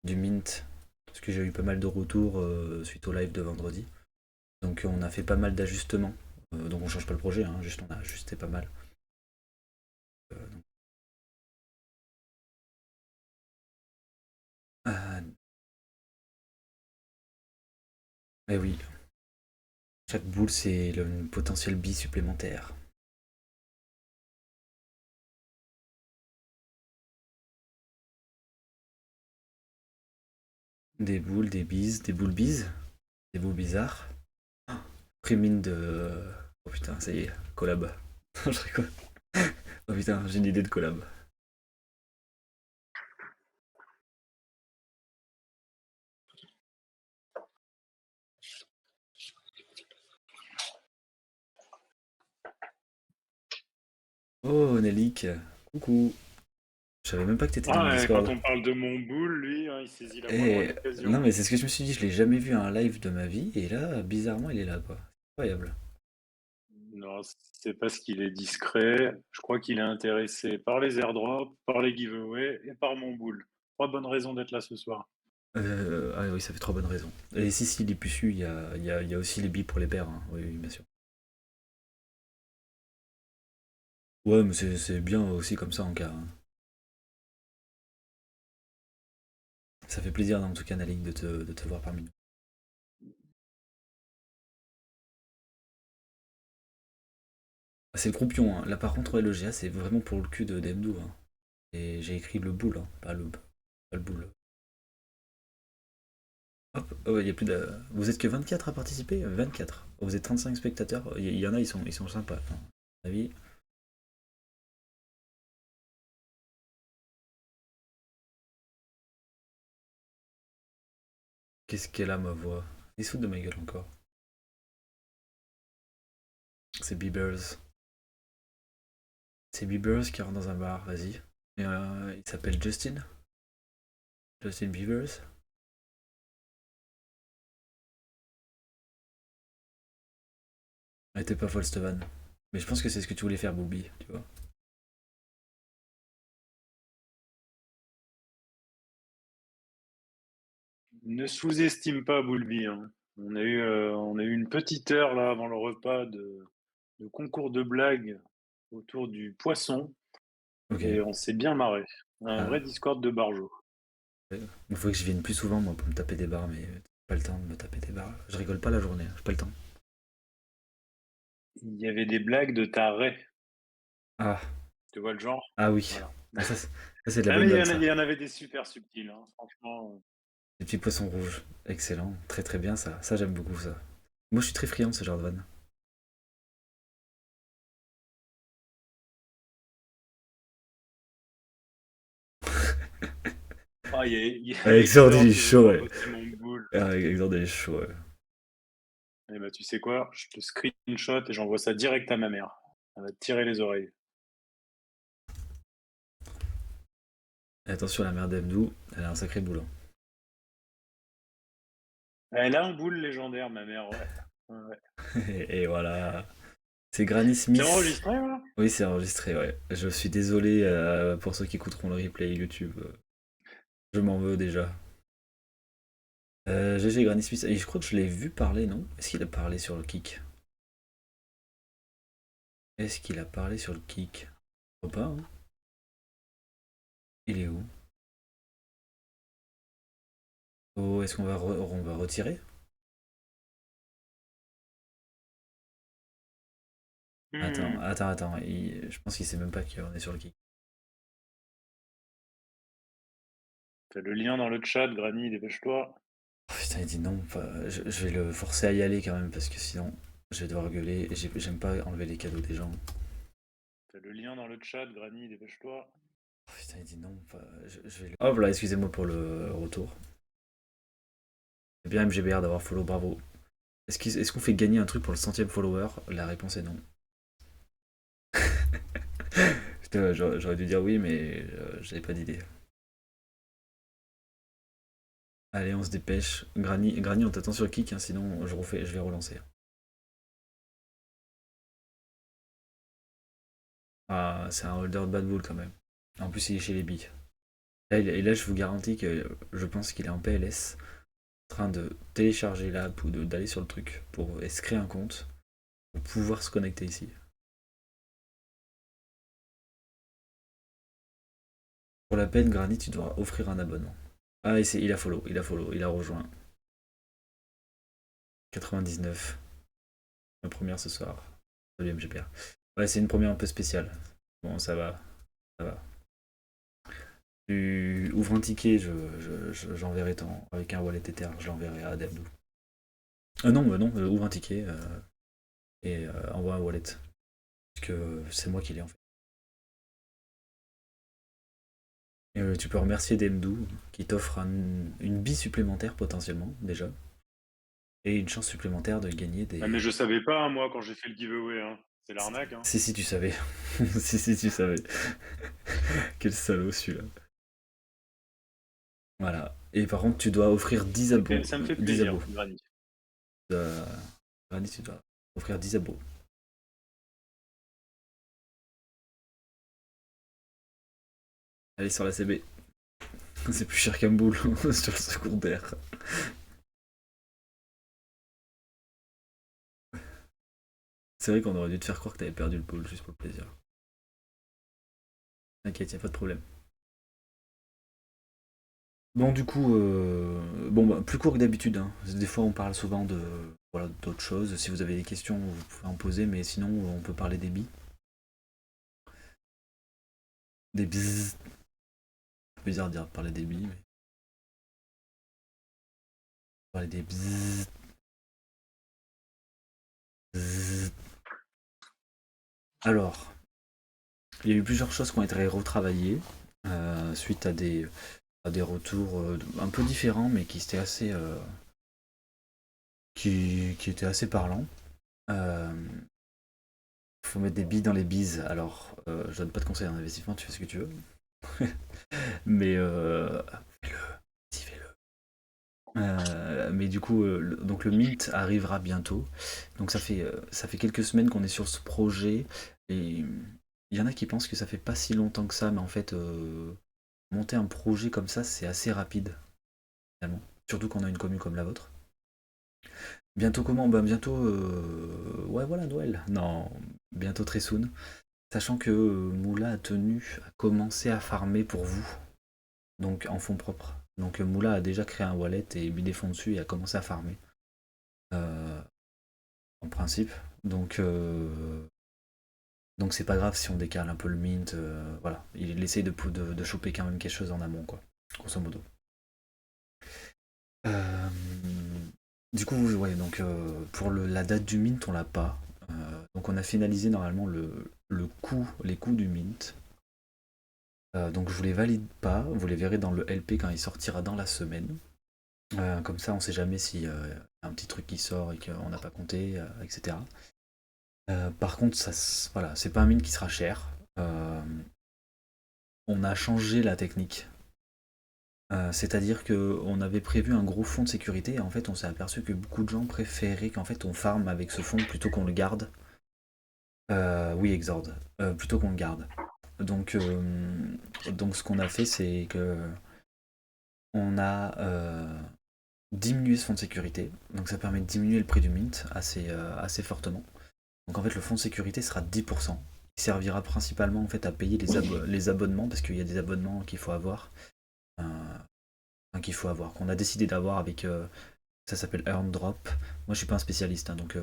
du mint. Parce que j'ai eu pas mal de retours suite au live de vendredi. Donc on a fait pas mal d'ajustements. Donc on change pas le projet, hein, juste on a ajusté pas mal. Donc, eh oui, chaque boule c'est le potentiel bi supplémentaire. Des boules, des bises, des boules bises, des boules bizarres. Prémine de. Oh putain, ça y est, collab. Je rigole. Oh putain, j'ai une idée de collab. Oh Nelik, coucou. Je savais même pas que t'étais dans le Ah, quand Discord. on parle de mon boule, lui, hein, il saisit la moindre Eh, non occasion. mais c'est ce que je me suis dit, je l'ai jamais vu un live de ma vie, et là, bizarrement, il est là, quoi. Incroyable. Non, c'est parce qu'il est discret. Je crois qu'il est intéressé par les airdrops, par les giveaways et par mon boule. 3 bonnes raisons d'être là ce soir. Ah oui, ça fait 3 bonnes raisons. Et si, les puces, il y a aussi les billes pour les paires, hein. Oui, oui, bien sûr. Ouais, mais c'est bien aussi comme ça en cas, hein. Ça fait plaisir en tout cas, Nalik, de te voir parmi nous. Ah, c'est le croupion, hein. Là par contre, ouais, le GA, c'est vraiment pour le cul de Demdou, hein. Et j'ai écrit le boule, hein, pas le boule. Hop, oh, il y a plus de... Vous êtes que 24 à participer? 24. Vous êtes 35 spectateurs. Il y en a, ils sont sympas, hein. À mon avis. Qu'est-ce qu'elle a, ma voix? Ils se foutent de ma gueule encore. C'est Biebers. C'est Biebers qui rentre dans un bar, vas-y. Et, il s'appelle Justin. Justin Biebers. Elle était pas folle, Stevan. Mais je pense que c'est ce que tu voulais faire, Booby, tu vois. Ne sous-estime pas Boulby, hein. On a eu une petite heure là avant le repas de concours de blagues autour du poisson Ok. et on s'est bien marré. Un Ah, vrai Discord de barjots. il faut que je vienne plus souvent, moi, pour me taper des barres, mais pas le temps de me taper des barres. Je rigole pas la journée, hein, j'ai pas le temps. Il y avait des blagues de taré. Ah, Tu vois le genre? ah oui. Voilà. Ah, ça, c'est de la Ah bonne mais blague, il ça. y en avait des super subtils, hein, franchement. Les petits poissons rouges. Excellent. Très très bien, ça. Ça, j'aime beaucoup, ça. Moi, je suis très friand de ce genre de vanne. Ah, il y a Alexandre, il Alexandre est qui veut chaud, voir ouais. bosser mon boule. Alexandre, il est chaud, ouais. Eh ben, tu sais quoi? Je te screenshot et j'envoie ça direct à ma mère. Elle va te tirer les oreilles. Et attention, la mère d'Emdou, elle a un sacré boulot. Elle a un boule légendaire, ma mère, ouais. Ouais, ouais. Et voilà. C'est Granny C'est Smith. enregistré, là? Oui, c'est enregistré, ouais. Je suis désolé pour ceux qui écouteront le replay YouTube. Je m'en veux déjà. GG Granny Smith. Et je crois que je l'ai vu parler, non? Est-ce qu'il a parlé sur le kick? Est-ce qu'il a parlé sur le kick? Je crois pas, hein. Il est où? Oh, est-ce qu'on va retirer? Attends, Hmm. attends, attends. Je pense qu'il sait même pas qu'on est sur le kick. T'as le lien dans le chat, Granny, dépêche-toi. Oh, putain, il dit non. Je vais le forcer à y aller quand même parce que sinon je vais devoir gueuler. Et j'aime pas enlever les cadeaux des gens. T'as le lien dans le chat, Granny, dépêche-toi. Oh, putain, il dit non. Je vais Hop là, excusez-moi pour le retour. C'est bien MGBR d'avoir follow, bravo. Est-ce qu'on fait gagner un truc pour le centième follower? La réponse est non. Putain, j'aurais dû dire oui, mais j'avais pas d'idée. Allez, on se dépêche. Granny, on t'attend sur le kick, hein, sinon je vais relancer. Ah, c'est un holder de bad bull quand même. En plus, il est chez les billes. Et là, je vous garantis que je pense qu'il est en PLS, en train de télécharger l'app ou d'aller sur le truc pour se créer un compte pour pouvoir se connecter ici. Pour la peine, Granny, tu dois offrir un abonnement. Ah, il a rejoint. 99. Ma première ce soir. Salut MGPR. Ouais, c'est une première un peu spéciale. Bon, ça va, ça va. Tu ouvres un ticket, j'enverrai avec un wallet Ether, je l'enverrai à Debdou. Non, non, ouvre un ticket et envoie un wallet. Parce que c'est moi qui l'ai en fait. Et, tu peux remercier Demdou qui t'offre une bille supplémentaire potentiellement déjà. Et une chance supplémentaire de gagner Ah, mais des. je savais pas, hein, moi, quand j'ai fait le giveaway, hein. C'est l'arnaque, hein. Si, tu savais. Si, tu savais. Quel salaud celui-là. Voilà. Et par contre, tu dois offrir 10 abos. Ça me fait 10 plaisir, abos. Granny. Euh, Granny, tu dois offrir 10 abos. Allez sur la CB. C'est plus cher qu'un boule sur le secondaire. C'est vrai qu'on aurait dû te faire croire que t'avais perdu le pôle juste pour le plaisir. T'inquiète, y a pas de problème. Bon, du coup, bon, bah, plus court que d'habitude, hein. Des fois, on parle souvent de voilà, d'autres choses. Si vous avez des questions, vous pouvez en poser, mais sinon, on peut parler des billes. Des bzzz. C'est bizarre de dire parler des billes, mais parler des bzzz. Bzzz. Alors, il y a eu plusieurs choses qui ont été retravaillées suite à des retours un peu différents, mais qui étaient assez parlants. Euh, faut mettre des billes dans les bises. Alors, je donne pas de conseils en investissement, tu fais ce que tu veux. Mais fais-le, si fais-le. Mais du coup, donc le Mint arrivera bientôt. Donc ça fait quelques semaines qu'on est sur ce projet. Et il y en a qui pensent que ça fait pas si longtemps que ça, mais en fait, monter un projet comme ça, c'est assez rapide, finalement. Surtout quand on a une commune comme la vôtre. Bientôt comment? Ben bientôt, ouais voilà, Noël. Non, bientôt très soon. Sachant que Moula a tenu à commencer à farmer pour vous, donc en fonds propres. Donc Moula a déjà créé un wallet et mis des fonds dessus et a commencé à farmer, euh, en principe. Donc donc c'est pas grave si on décale un peu le mint, voilà. Il essaye de choper quand même quelque chose en amont, quoi, grosso modo. Euh, du coup, ouais, donc pour la date du mint, on l'a pas. Donc on a finalisé normalement les coûts du mint. Donc je vous les valide pas, vous les verrez dans le LP quand il sortira dans la semaine. Comme ça, on sait jamais si un petit truc qui sort et qu'on n'a pas compté, etc. Par contre, voilà, c'est pas un mine qui sera cher. Euh, on a changé la technique. C'est-à-dire qu'on avait prévu un gros fonds de sécurité et en fait on s'est aperçu que beaucoup de gens préféraient qu'en fait on farm avec ce fonds plutôt qu'on le garde. Oui, Exord, plutôt qu'on le garde. Donc, donc ce qu'on a fait c'est que on a diminué ce fonds de sécurité. Donc ça permet de diminuer le prix du mint assez fortement. Donc en fait, le fonds de sécurité sera 10%. Il servira principalement en fait à payer les abonnements, parce qu'il y a des abonnements qu'il faut avoir, euh, qu'on a décidé d'avoir avec, ça s'appelle Earn Drop. Moi je suis pas un spécialiste, hein, donc je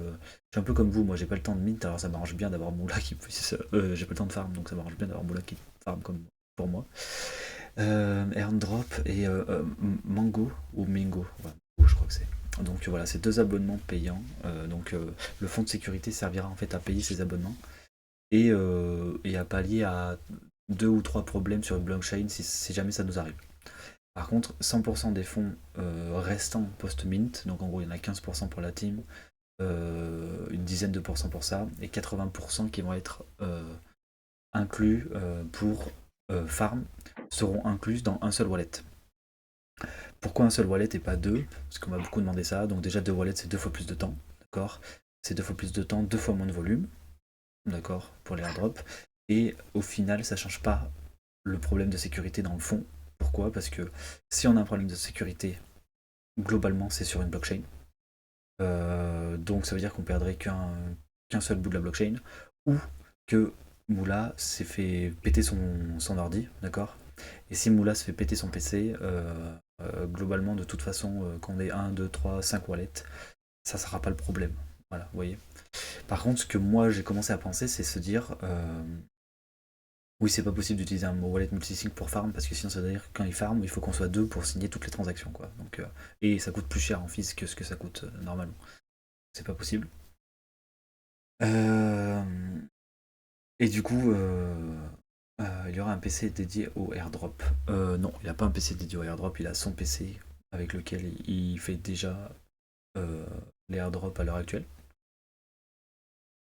suis un peu comme vous, moi j'ai pas le temps de mint, alors ça m'arrange bien d'avoir Moula qui puisse... j'ai pas le temps de farm, donc ça m'arrange bien d'avoir Moula qui farm comme pour moi. Earn Drop et Mango, ou Mingo, ouais, je crois que c'est. Donc voilà, c'est deux abonnements payants. Donc le fonds de sécurité servira en fait à payer ces abonnements et à pallier à deux ou trois problèmes sur une blockchain si jamais ça nous arrive. Par contre, 100% des fonds restants post-mint, donc en gros il y en a 15% pour la team, une dizaine de pourcents pour ça, et 80% qui vont être inclus pour farm, seront inclus dans un seul wallet. Pourquoi un seul wallet et pas deux? Parce qu'on m'a beaucoup demandé ça. Donc déjà deux wallets c'est deux fois plus de temps, d'accord? C'est deux fois plus de temps, deux fois moins de volume, d'accord, pour les airdrops. Et au final, ça change pas le problème de sécurité dans le fond. Pourquoi? Parce que si on a un problème de sécurité, globalement, c'est sur une blockchain. Donc ça veut dire qu'on perdrait qu'un seul bout de la blockchain, ou que Moula s'est fait péter son ordi, d'accord? Et si Moula se fait péter son PC, globalement, de toute façon, qu'on ait 1, 2, 3, 5 wallets, ça sera pas le problème. Voilà, vous voyez. Par contre, ce que moi j'ai commencé à penser, c'est se dire oui, c'est pas possible d'utiliser un wallet multisig pour farm parce que sinon ça veut dire que quand il farm, il faut qu'on soit deux pour signer toutes les transactions, quoi. Donc, et ça coûte plus cher en fees que ce que ça coûte normalement. C'est pas possible. Euh, et du coup, il y aura un PC dédié au airdrop. Non, il n'a pas un PC dédié au airdrop, il a son PC avec lequel il fait déjà euh, les airdrops à l'heure actuelle.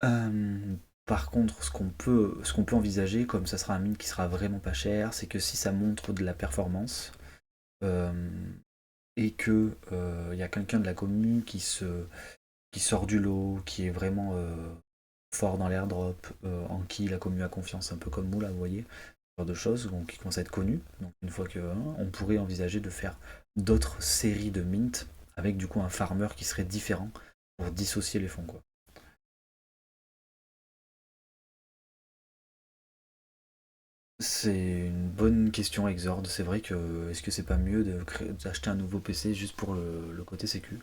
Euh, Par contre, ce qu'on peut envisager, comme ça sera un mine qui sera vraiment pas cher, c'est que si ça montre de la performance euh, et que il y a quelqu'un de la commune qui sort du lot, qui est vraiment fort dans l'airdrop, en qui la commune a confiance, un peu comme Moula, vous voyez, genre de choses donc, qui commencent à être connues. Donc une fois que on pourrait envisager de faire d'autres séries de mint avec du coup un farmer qui serait différent pour dissocier les fonds quoi. C'est une bonne question Exord. C'est vrai que est-ce que c'est pas mieux d'acheter un nouveau PC juste pour le côté sécu?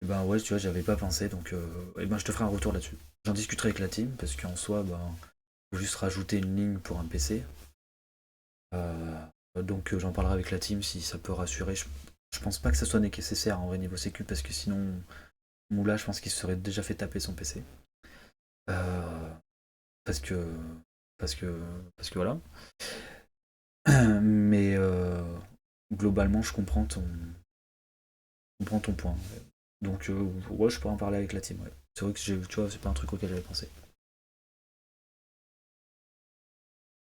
Et ben ouais, tu vois, j'avais pas pensé donc et ben je te ferai un retour là-dessus. J'en discuterai avec la team parce qu'en soi, ben faut juste rajouter une ligne pour un PC. Donc j'en parlerai avec la team si ça peut rassurer. Je pense pas que ça soit nécessaire en vrai niveau sécu parce que sinon Moula, je pense qu'il se serait déjà fait taper son PC. Euh, parce que parce que parce que voilà. Mais globalement, je comprends ton point. Donc ouais, je peux en parler avec la team. Ouais. C'est vrai que tu vois, c'est pas un truc auquel j'avais pensé.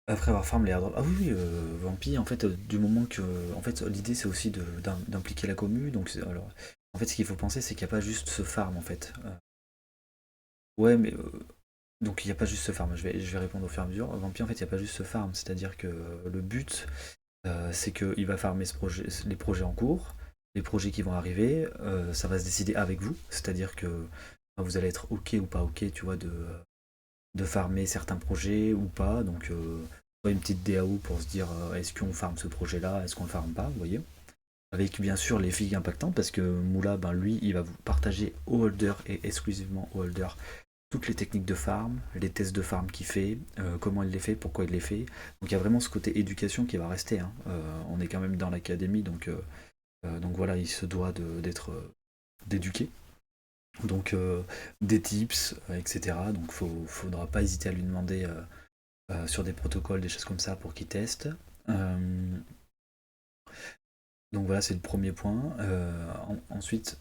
Après avoir farm les airdrops. Ah oui, oui, Vampy, en fait, du moment que. En fait, l'idée c'est aussi d'impliquer la commu. Donc, alors, en fait, ce qu'il faut penser, c'est qu'il n'y a pas juste ce farm, en fait. Ouais, mais. Donc, il n'y a pas juste ce farm. Je vais répondre au fur et à mesure. Vampy, en fait, il n'y a pas juste ce farm. C'est-à-dire que le but, c'est qu'il va farmer les projets en cours, les projets qui vont arriver. Ça va se décider avec vous. C'est-à-dire que vous allez être OK ou pas OK, tu vois, de farmer certains projets ou pas. Donc, une petite DAO pour se dire est-ce qu'on farme ce projet-là, est-ce qu'on le farme pas, vous voyez. Avec bien sûr les filles impactantes, parce que Moula, ben, lui, il va vous partager au holder et exclusivement au holder toutes les techniques de farm, les tests de farm qu'il fait, comment il les fait, pourquoi il les fait. Donc il y a vraiment ce côté éducation qui va rester. Hein. On est quand même dans l'académie, donc voilà, il se doit d'être d'éduquer. Donc des tips, etc. Donc faudra pas hésiter à lui demander sur des protocoles, des choses comme ça pour qu'il teste. Euh, donc voilà, c'est le premier point. Ensuite,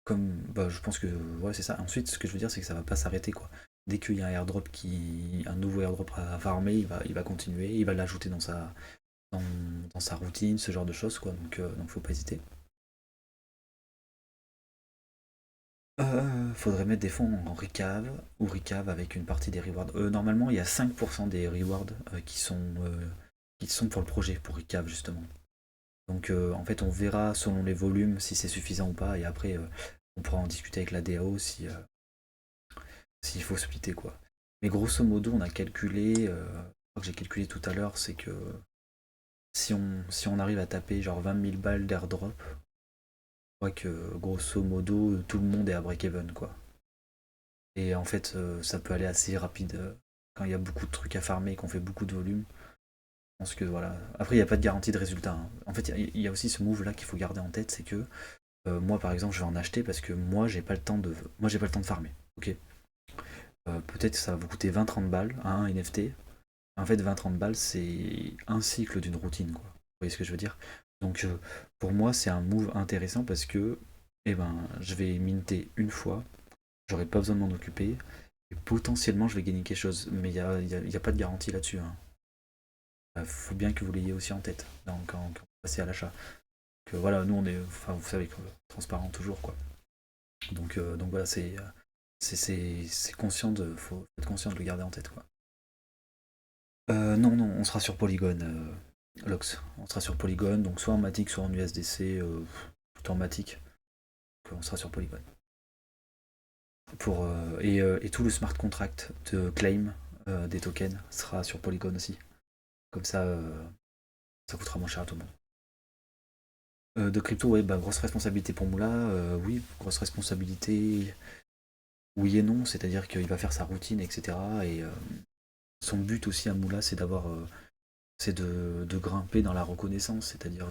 comme bah, je pense que ouais, c'est ça. Ensuite, ce que je veux dire, c'est que ça va pas s'arrêter quoi. Dès qu'il y a un nouveau airdrop à farmer, il va continuer, il va l'ajouter dans sa routine, ce genre de choses quoi. Donc faut pas hésiter. Faudrait mettre des fonds en recave ou recave avec une partie des rewards. Normalement, il y a 5% des rewards qui sont pour le projet, pour recave justement. Donc en fait, on verra selon les volumes si c'est suffisant ou pas, et après, on pourra en discuter avec la DAO s'il faut splitter quoi. Mais grosso modo, on a calculé, je crois que j'ai calculé tout à l'heure, c'est que si on arrive à taper genre 20 000 balles d'airdrop, je crois que grosso modo, tout le monde est à break-even quoi. Et en fait, ça peut aller assez rapide quand il y a beaucoup de trucs à farmer et qu'on fait beaucoup de volume. Je pense que voilà. Après, il n'y a pas de garantie de résultat. Hein. En fait, il y a aussi ce move là qu'il faut garder en tête, c'est que moi, par exemple, je vais en acheter parce que moi j'ai pas le temps de farmer. Ok. Peut-être que ça va vous coûter 20-30 balles à un NFT. En fait, 20-30 balles, c'est un cycle d'une routine, quoi. Vous voyez ce que je veux dire? Donc, pour moi, c'est un move intéressant parce que, eh ben, je vais minter une fois, j'aurai pas besoin de m'en occuper, et potentiellement, je vais gagner quelque chose. Mais il y a pas de garantie là-dessus. Hein. Faut bien que vous l'ayez aussi en tête quand vous passez à l'achat. Que voilà, nous, on est, enfin, vous savez, transparent toujours, quoi. Donc voilà, c'est conscient faut être conscient de le garder en tête, quoi. Non, non, on sera sur Polygon, Lox. On sera sur Polygon, donc soit en Matic, soit en USDC, plutôt en Matic. Donc, on sera sur Polygon. Et tout le smart contract de claim des tokens sera sur Polygon aussi. Comme ça coûtera moins cher à tout le monde. De crypto, ouais, bah, grosse responsabilité pour Moula. Oui, grosse responsabilité. Oui et non, c'est-à-dire qu'il va faire sa routine, etc. Et son but aussi à Moula, c'est de grimper dans la reconnaissance, c'est-à-dire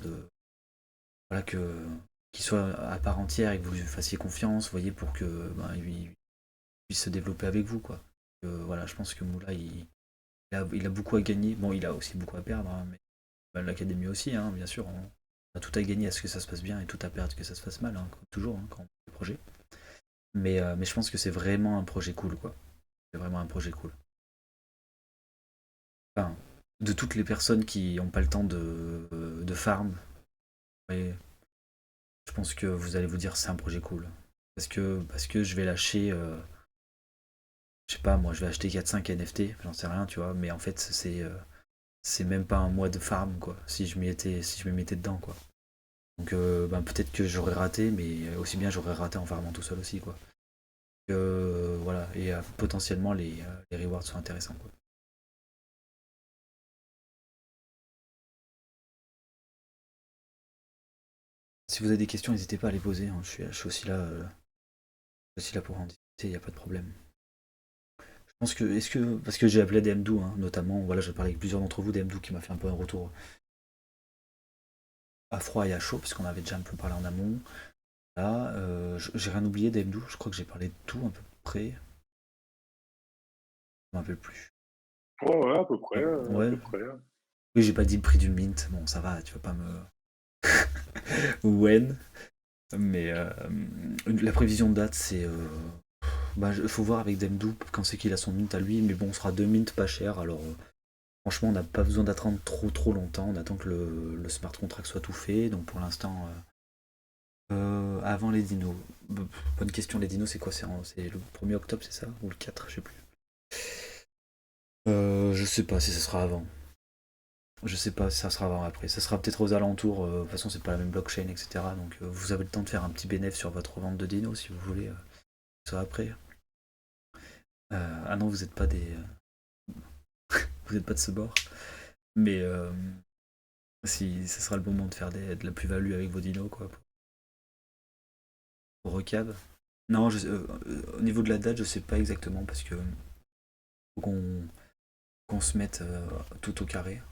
voilà, qu'il soit à part entière et que vous lui fassiez confiance, vous voyez, pour que ben, il puisse se développer avec vous, quoi. Voilà, je pense que Moula, il a beaucoup à gagner. Bon, il a aussi beaucoup à perdre, hein, mais ben, l'académie aussi, hein, bien sûr. On a tout à gagner à ce que ça se passe bien et tout à perdre que ça se passe mal, hein, comme toujours, hein, quand on fait des projets. Mais je pense que c'est vraiment un projet cool, quoi. C'est vraiment un projet cool. Enfin, de toutes les personnes qui n'ont pas le temps de farm, ouais, je pense que vous allez vous dire c'est un projet cool. Parce que je vais lâcher, je sais pas, moi je vais acheter 4-5 NFT, j'en sais rien, tu vois, mais en fait c'est même pas un mois de farm, quoi, si je me mettais dedans, quoi. Donc ben, peut-être que j'aurais raté, mais aussi bien j'aurais raté en farmant tout seul aussi, quoi. Voilà, et potentiellement les rewards sont intéressants, quoi. Si vous avez des questions, n'hésitez pas à les poser, hein. Je suis aussi là pour en discuter, il n'y a pas de problème. Je pense que, parce que j'ai appelé DMDO, hein, notamment, voilà, j'ai parlé avec plusieurs d'entre vous, DMDO qui m'a fait un peu un retour à froid et à chaud, parce qu'on avait déjà un peu parlé en amont. Là, j'ai rien oublié DMDO, je crois que j'ai parlé de tout à peu près. Je m'en rappelle plus. Ouais, ouais, à peu près, à Ouais, peu près. oui, j'ai pas dit le prix du mint, bon, ça va, tu vas pas me. When, mais la prévision de date, c'est. Bah, faut voir avec Demdou quand c'est qu'il a son mint à lui, mais bon, on sera deux mint pas cher, alors franchement, on n'a pas besoin d'attendre trop longtemps, on attend que le smart contract soit tout fait, donc pour l'instant, avant les dinos. Bonne question, les dinos, c'est quoi? C'est le 1er octobre, c'est ça? Ou le 4, je sais plus. Je sais pas si ça sera avant. Je sais pas si ça sera avant ou après. Ça sera peut-être aux alentours. De toute façon, c'est pas la même blockchain, etc. Donc, vous avez le temps de faire un petit bénéfice sur votre vente de dinos si vous voulez. Ça après. Ah non, vous êtes pas vous êtes pas de ce bord. Mais si ça sera le bon moment de faire de la plus-value avec vos dinos, quoi. Pour recab. Non, au niveau de la date, je sais pas exactement parce que faut qu'on se mette tout au carré.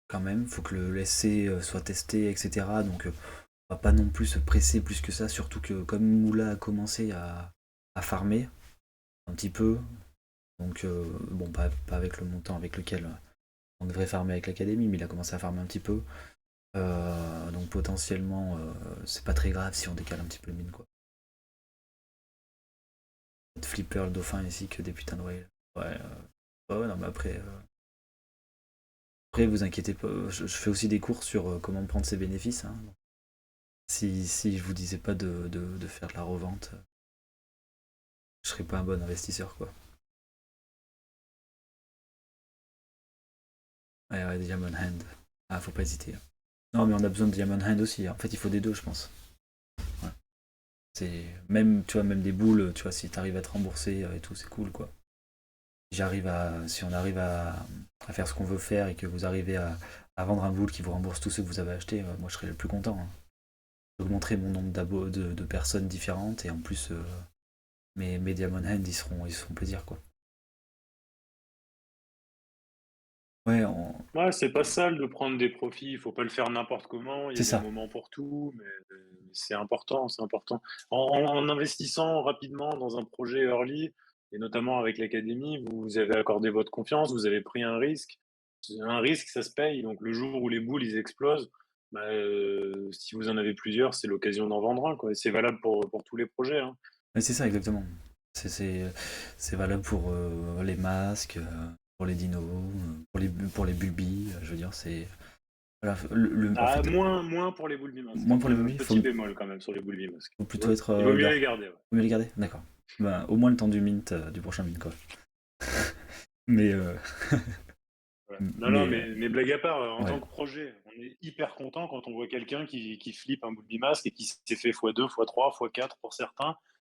Quand même, faut que le SC soit testé, etc. Donc on va pas non plus se presser plus que ça, surtout que comme Moula a commencé à farmer un petit peu, donc bon, pas avec le montant avec lequel on devrait farmer avec l'académie, mais il a commencé à farmer un petit peu. Donc potentiellement, c'est pas très grave si on décale un petit peu le mine, quoi. Flipper le dauphin ici que des putains de whales. Ouais, ouais, non, mais après, vous inquiétez pas, je fais aussi des cours sur comment prendre ses bénéfices, hein. Si je vous disais pas de faire de la revente, je serais pas un bon investisseur, quoi. Ouais, ouais, Diamond Hand. Ah, faut pas hésiter. Non, mais on a besoin de Diamond Hand aussi. En fait, il faut des deux, je pense. Ouais. C'est même, tu vois, même des boules, tu vois, si t'arrives à te rembourser et tout, c'est cool, quoi. Si on arrive à faire ce qu'on veut faire et que vous arrivez à vendre un boule qui vous rembourse tout ce que vous avez acheté, moi, je serais le plus content, hein. J'augmenterai mon nombre de personnes différentes et en plus, mes Diamond Hand, ils seront plaisir, quoi. Ouais, Ouais, c'est pas sale de prendre des profits, il faut pas le faire n'importe comment, il y c'est a des ça. moments pour tout, mais c'est important, c'est important. En investissant rapidement dans un projet early, et notamment avec l'académie, vous avez accordé votre confiance, vous avez pris un risque. Un risque, ça se paye, donc le jour où les boules, ils explosent, bah, si vous en avez plusieurs, c'est l'occasion d'en vendre un, quoi. Et c'est valable pour tous les projets, hein. Mais c'est ça, exactement. C'est valable pour les masques, pour les dinos, pour les bulbies. Je veux dire, c'est. Voilà, en Ah, fait, moins pour les boules bimasques. moins pour les bulbies, Petit bémol quand même sur les boules bimasques. faut plutôt être. Il vaut mieux les garder, ouais. Faut mieux les garder. D'accord. Ben, au moins le temps du mint, du prochain mint, quoi. Mais. Ouais. Non, non, mais. mais blague à part, en Ouais. tant que projet, on est hyper content quand on voit quelqu'un qui flippe un boule bimasque et qui s'est fait x2, x3, x4 pour certains.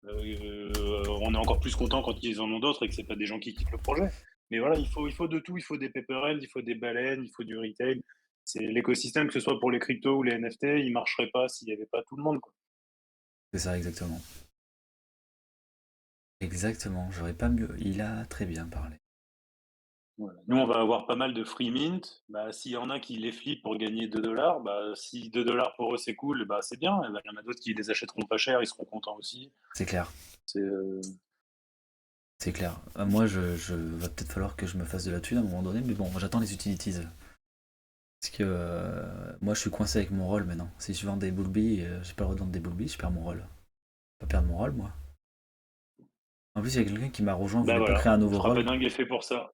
On est encore plus content quand ils en ont d'autres et que c'est pas des gens qui quittent le projet. Mais voilà, il faut de tout. Il faut des paperheads, il faut des baleines, il faut du retail. C'est l'écosystème, que ce soit pour les cryptos ou les NFT, il marcherait pas s'il n'y avait pas tout le monde, quoi. C'est ça, exactement. Exactement. J'aurais pas mieux. Il a très bien parlé. Voilà. Nous, on va avoir pas mal de free mint. Bah, s'il y en a qui les flippent pour gagner 2 $, bah, si 2 $ pour eux c'est cool, bah, c'est bien. Et bah, il y en a d'autres qui les achèteront pas cher, ils seront contents aussi. C'est clair. C'est, C'est clair. Moi, va peut-être falloir que je me fasse de la thune à un moment donné, mais bon, j'attends les utilities. Parce que moi, je suis coincé avec mon rôle maintenant. Si je vends des bulbies, j'ai pas le droit de vendre des bulbies, je perds mon rôle. Je peux pas perdre mon rôle, moi. En plus, il y a quelqu'un qui m'a rejoint, Bah voulait pas voilà, créer un le nouveau rôle. frappadingue est fait pour ça.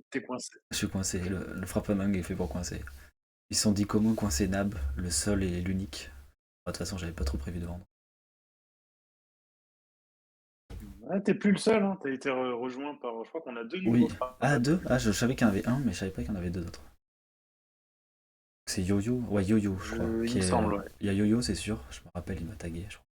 T'es coincé. Je suis coincé. Le frappadingue est fait pour coincer. Ils se sont dit comment coincer Nab, le seul et l'unique. De toute façon, j'avais pas trop prévu de vendre. Ah, t'es plus le seul, hein. T'as été rejoint par, je crois qu'on a 2 nouveaux Oui. Ah, deux? frappadingues. Ah, je savais qu'il y en avait un, mais je savais pas qu'il y en avait deux autres. C'est Yo-Yo? Ouais, Yo-Yo, je crois. Il me semble, ouais. Il y a Yo-Yo, c'est sûr. Je me rappelle, il m'a tagué, je crois.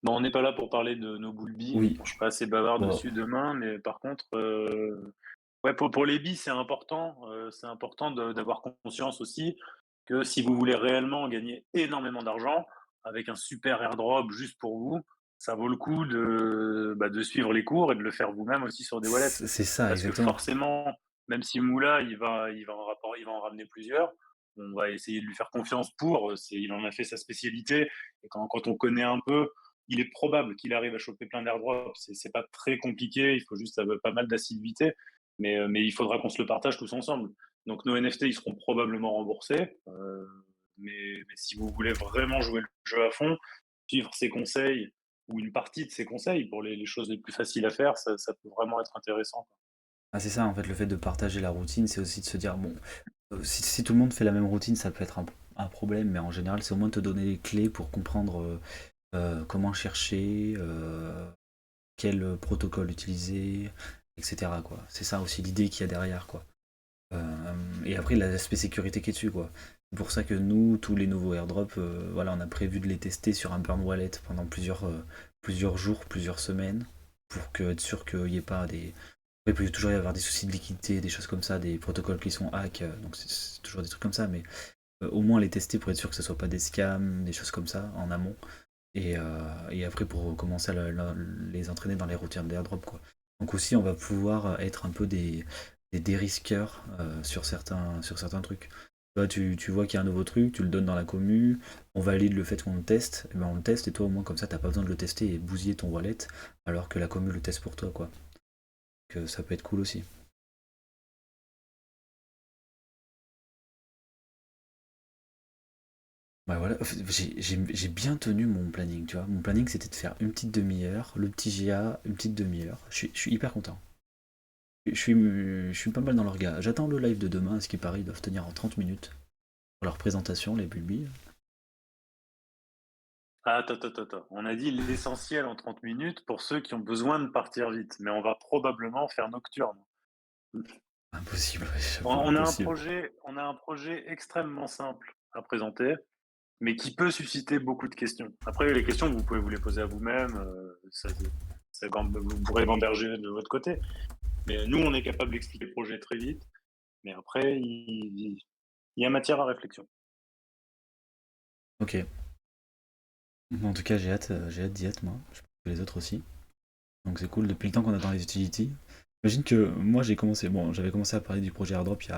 Bon, on n'est pas là pour parler de nos boules billes, Oui. je serai assez bavard Bon, dessus demain, mais par contre, ouais, pour les billes, c'est important d'avoir conscience aussi que si vous voulez réellement gagner énormément d'argent avec un super airdrop juste pour vous, ça vaut le coup de suivre les cours et de le faire vous-même aussi sur des wallets. c'est ça, Parce que exactement. forcément, même si Moula, il va en ramener plusieurs, on va essayer de lui faire confiance il en a fait sa spécialité. Et quand on connaît un peu, il est probable qu'il arrive à choper plein d'airdrops. C'est pas très compliqué, il faut juste pas mal d'assiduité. Mais il faudra qu'on se le partage tous ensemble. Donc nos NFT, ils seront probablement remboursés. Mais si vous voulez vraiment jouer le jeu à fond, suivre ses conseils ou une partie de ses conseils pour les choses les plus faciles à faire, ça peut vraiment être intéressant. Ah, c'est ça, en fait, le fait de partager la routine, c'est aussi de se dire, bon, si tout le monde fait la même routine, ça peut être un problème, mais en général, c'est au moins de te donner les clés pour comprendre comment chercher, quel protocole utiliser, etc., quoi. C'est ça aussi l'idée qu'il y a derrière, quoi. Et après, l'aspect sécurité qui est dessus, quoi. C'est pour ça que nous, tous les nouveaux airdrops, voilà, on a prévu de les tester sur un burn wallet pendant plusieurs jours, plusieurs semaines, pour être sûr qu'il n'y ait pas des. Après, il peut toujours y avoir des soucis de liquidité, des choses comme ça, des protocoles qui sont hack, donc c'est toujours des trucs comme ça, mais au moins les tester pour être sûr que ce soit pas des scams, des choses comme ça en amont. Et après, pour commencer à les entraîner dans les routines d'airdrop, quoi. Donc aussi, on va pouvoir être un peu des dérisqueurs sur certains trucs. Toi, tu vois qu'il y a un nouveau truc, tu le donnes dans la commu, on valide le fait qu'on le teste, et ben on le teste, et toi au moins comme ça, t'as pas besoin de le tester et bousiller ton wallet, alors que la commu le teste pour toi, quoi. Que ça peut être cool aussi. Bah voilà, j'ai bien tenu mon planning, tu vois. Mon planning, c'était de faire une petite demi-heure, le petit GA, une petite demi-heure. Je suis hyper content. Je suis pas mal dans l'orga. J'attends le live de demain, à ce qui paraît, ils doivent tenir en 30 minutes pour leur présentation, les bulbies. Ah, attends. On a dit l'essentiel en 30 minutes pour ceux qui ont besoin de partir vite, mais on va probablement faire nocturne. Impossible, On j'avoue, on a un impossible. projet, on a un projet extrêmement simple à présenter, mais qui peut susciter beaucoup de questions. Après, les questions, vous pouvez vous les poser à vous-même, vous pourrez gamberger de votre côté. Mais nous, on est capable d'expliquer le projet très vite, mais après, il y a matière à réflexion. Ok. En tout cas, j'ai hâte d'y être, moi. Je pense que les autres aussi. Donc c'est cool, depuis le temps qu'on attend les utilities. J'imagine que moi, j'avais commencé à parler du projet AirDrop il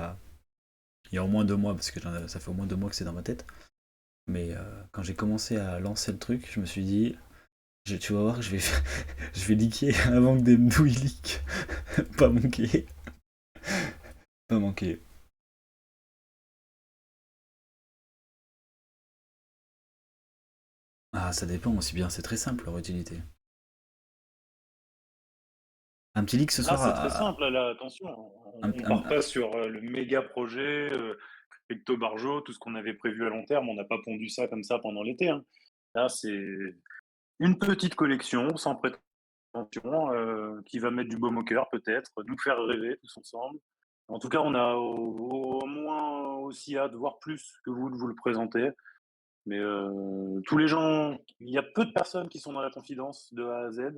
y a au moins 2 mois, parce que ça fait au moins 2 mois que c'est dans ma tête. Mais quand j'ai commencé à lancer le truc, je me suis dit, tu vas voir, je vais leaker avant que des douilles leak. Pas manquer. Pas manquer. Ah, ça dépend aussi bien, c'est très simple leur utilité. Un petit leak ce Ah, soir c'est très simple, là, attention, un- on un- part pas sur le méga projet, Crypto Barjo, tout ce qu'on avait prévu à long terme, on n'a pas pondu ça comme ça pendant l'été, hein. Là, c'est une petite collection sans prétention, qui va mettre du baume au cœur peut-être, nous faire rêver tous ensemble. En tout cas, on a au moins aussi hâte, voire plus que vous, de vous le présenter. Mais tous les gens, il y a peu de personnes qui sont dans la confidence de A à Z.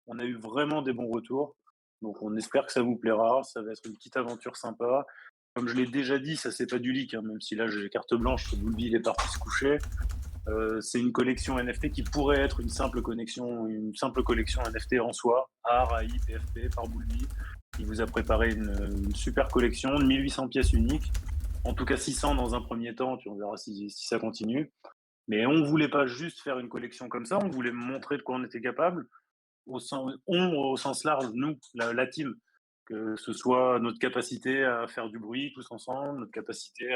On a eu vraiment des bons retours. Donc on espère que ça vous plaira. Ça va être une petite aventure sympa. Comme je l'ai déjà dit, ça c'est pas du leak, hein, même si là j'ai carte blanche, Boulby il est parti se coucher. C'est une collection NFT qui pourrait être une simple collection NFT en soi, art, AI, PFP par Boulby. Il vous a préparé une super collection de 1800 pièces uniques, en tout cas 600 dans un premier temps, puis on verra si ça continue. Mais on voulait pas juste faire une collection comme ça, on voulait montrer de quoi on était capable, au sens large, nous, la team, que ce soit notre capacité à faire du bruit tous ensemble, notre capacité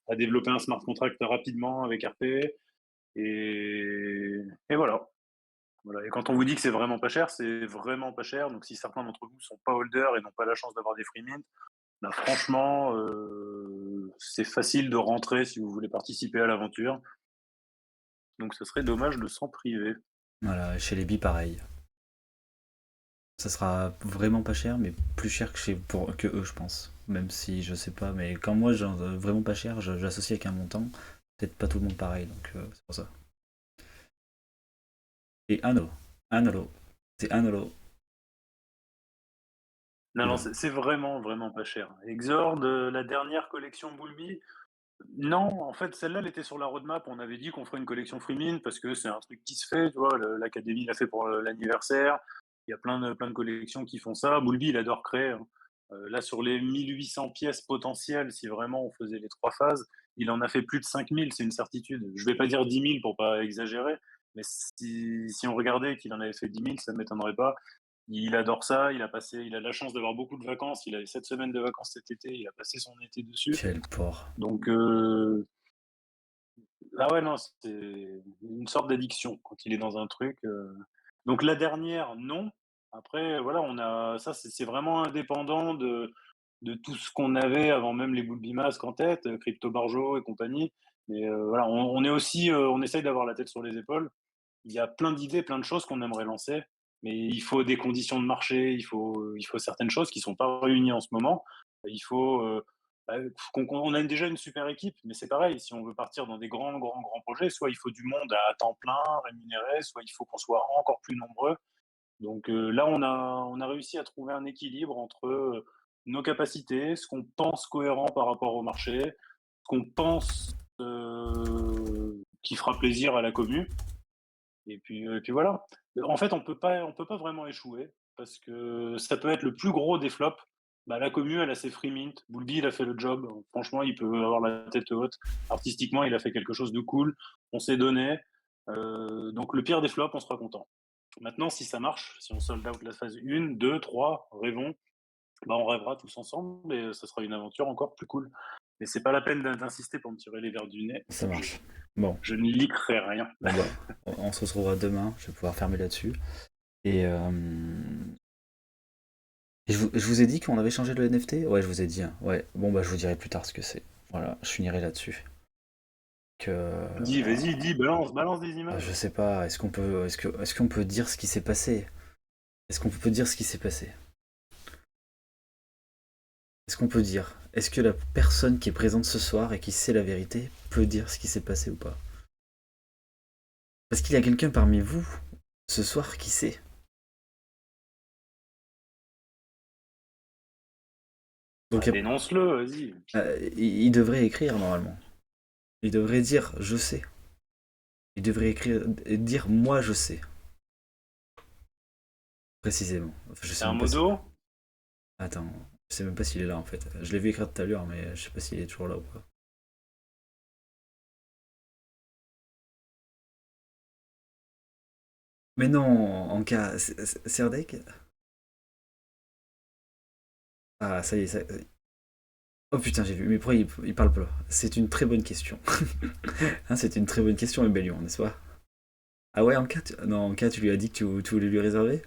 à développer un smart contract rapidement avec RP, et voilà. Voilà. Et quand on vous dit que c'est vraiment pas cher, c'est vraiment pas cher. Donc si certains d'entre vous sont pas holders et n'ont pas la chance d'avoir des free mint, bah, franchement, c'est facile de rentrer si vous voulez participer à l'aventure. Donc ce serait dommage de s'en priver. Voilà, chez les billes pareil. Ça sera vraiment pas cher, mais plus cher que eux, je pense. Même si je sais pas, mais quand moi, genre, vraiment pas cher, j'associe avec un montant. Peut-être pas tout le monde pareil, donc c'est pour ça. Et 1 euro. 1 euro. C'est 1 euro. Non, Et non, voilà. c'est vraiment, vraiment pas cher. Exord, la dernière collection Bulby, non, en fait, celle-là, elle était sur la roadmap. On avait dit qu'on ferait une collection Freemin parce que c'est un truc qui se fait, tu vois. L'Académie l'a fait pour l'anniversaire. Il y a plein de collections qui font ça. Bulby, il adore créer, hein. Là, sur les 1800 pièces potentielles, si vraiment on faisait les trois phases, il en a fait plus de 5000, c'est une certitude. Je vais pas dire 10 000 pour pas exagérer, mais si on regardait qu'il en avait fait 10 000, ça ne m'étonnerait pas. Il adore ça, il a de la chance d'avoir beaucoup de vacances. Il a 7 semaines de vacances cet été, il a passé son été dessus. Quel porc. Donc, ah ouais, non, c'est une sorte d'addiction quand il est dans un truc. Donc la dernière, non. Après, voilà, on a ça, c'est vraiment indépendant de tout ce qu'on avait avant même les boules Bimasque en tête, Crypto Barjo et compagnie. Mais voilà, on est aussi, on essaye d'avoir la tête sur les épaules. Il y a plein d'idées, plein de choses qu'on aimerait lancer, mais il faut des conditions de marché, il faut certaines choses qui sont pas réunies en ce moment. Il faut, bah, on a déjà une super équipe, mais c'est pareil, si on veut partir dans des grands projets, soit il faut du monde à temps plein, rémunéré, soit il faut qu'on soit encore plus nombreux. Donc là, on a réussi à trouver un équilibre entre nos capacités, ce qu'on pense cohérent par rapport au marché, ce qu'on pense qui fera plaisir à la commu, et puis voilà. En fait, on peut pas vraiment échouer parce que ça peut être le plus gros des flops. Bah, la commu, elle a ses free mint. Boulby, il a fait le job. Franchement, il peut avoir la tête haute. Artistiquement, il a fait quelque chose de cool. On s'est donné. Donc le pire des flops, on sera content. Maintenant, si ça marche, si on sold out la phase 1, 2, 3, rêvons, bah, on rêvera tous ensemble et ça sera une aventure encore plus cool. Mais c'est pas la peine d'insister pour me tirer les verres du nez. Ça Je, marche. Bon, je ne liquerai rien. bon bah, on se retrouvera demain. Je vais pouvoir fermer là-dessus. Et, je vous ai dit qu'on avait changé le NFT? Ouais, je vous ai dit, hein. Ouais, bon bah je vous dirai plus tard ce que c'est. Voilà, je finirai là-dessus. Que Dis, vas-y, dis, balance, balance des je images. sais pas, est-ce qu'on peut dire ce qui s'est passé? Est-ce qu'on peut dire ce qui s'est passé? Est-ce qu'on peut dire? Est-ce que la personne qui est présente ce soir et qui sait la vérité peut dire ce qui s'est passé ou pas? Parce qu'il y a quelqu'un parmi vous ce soir qui sait. Donc Ah, dénonce-le, vas-y. il devrait écrire normalement. Il devrait dire je sais. Il devrait écrire et dire moi je sais précisément. Enfin, je C'est sais un même pas si. modo? Attends, je sais même pas s'il est là en fait. Je l'ai vu écrire tout à l'heure, mais je sais pas s'il est toujours là ou pas. Mais non, en cas, Serdec. Ah ça y est, oh putain, j'ai vu. Mais pourquoi il parle pas? C'est une très bonne question. Hein, c'est une très bonne question, Rebellion, n'est-ce pas? Ah ouais, non, en cas, tu lui as dit que tu voulais lui réserver?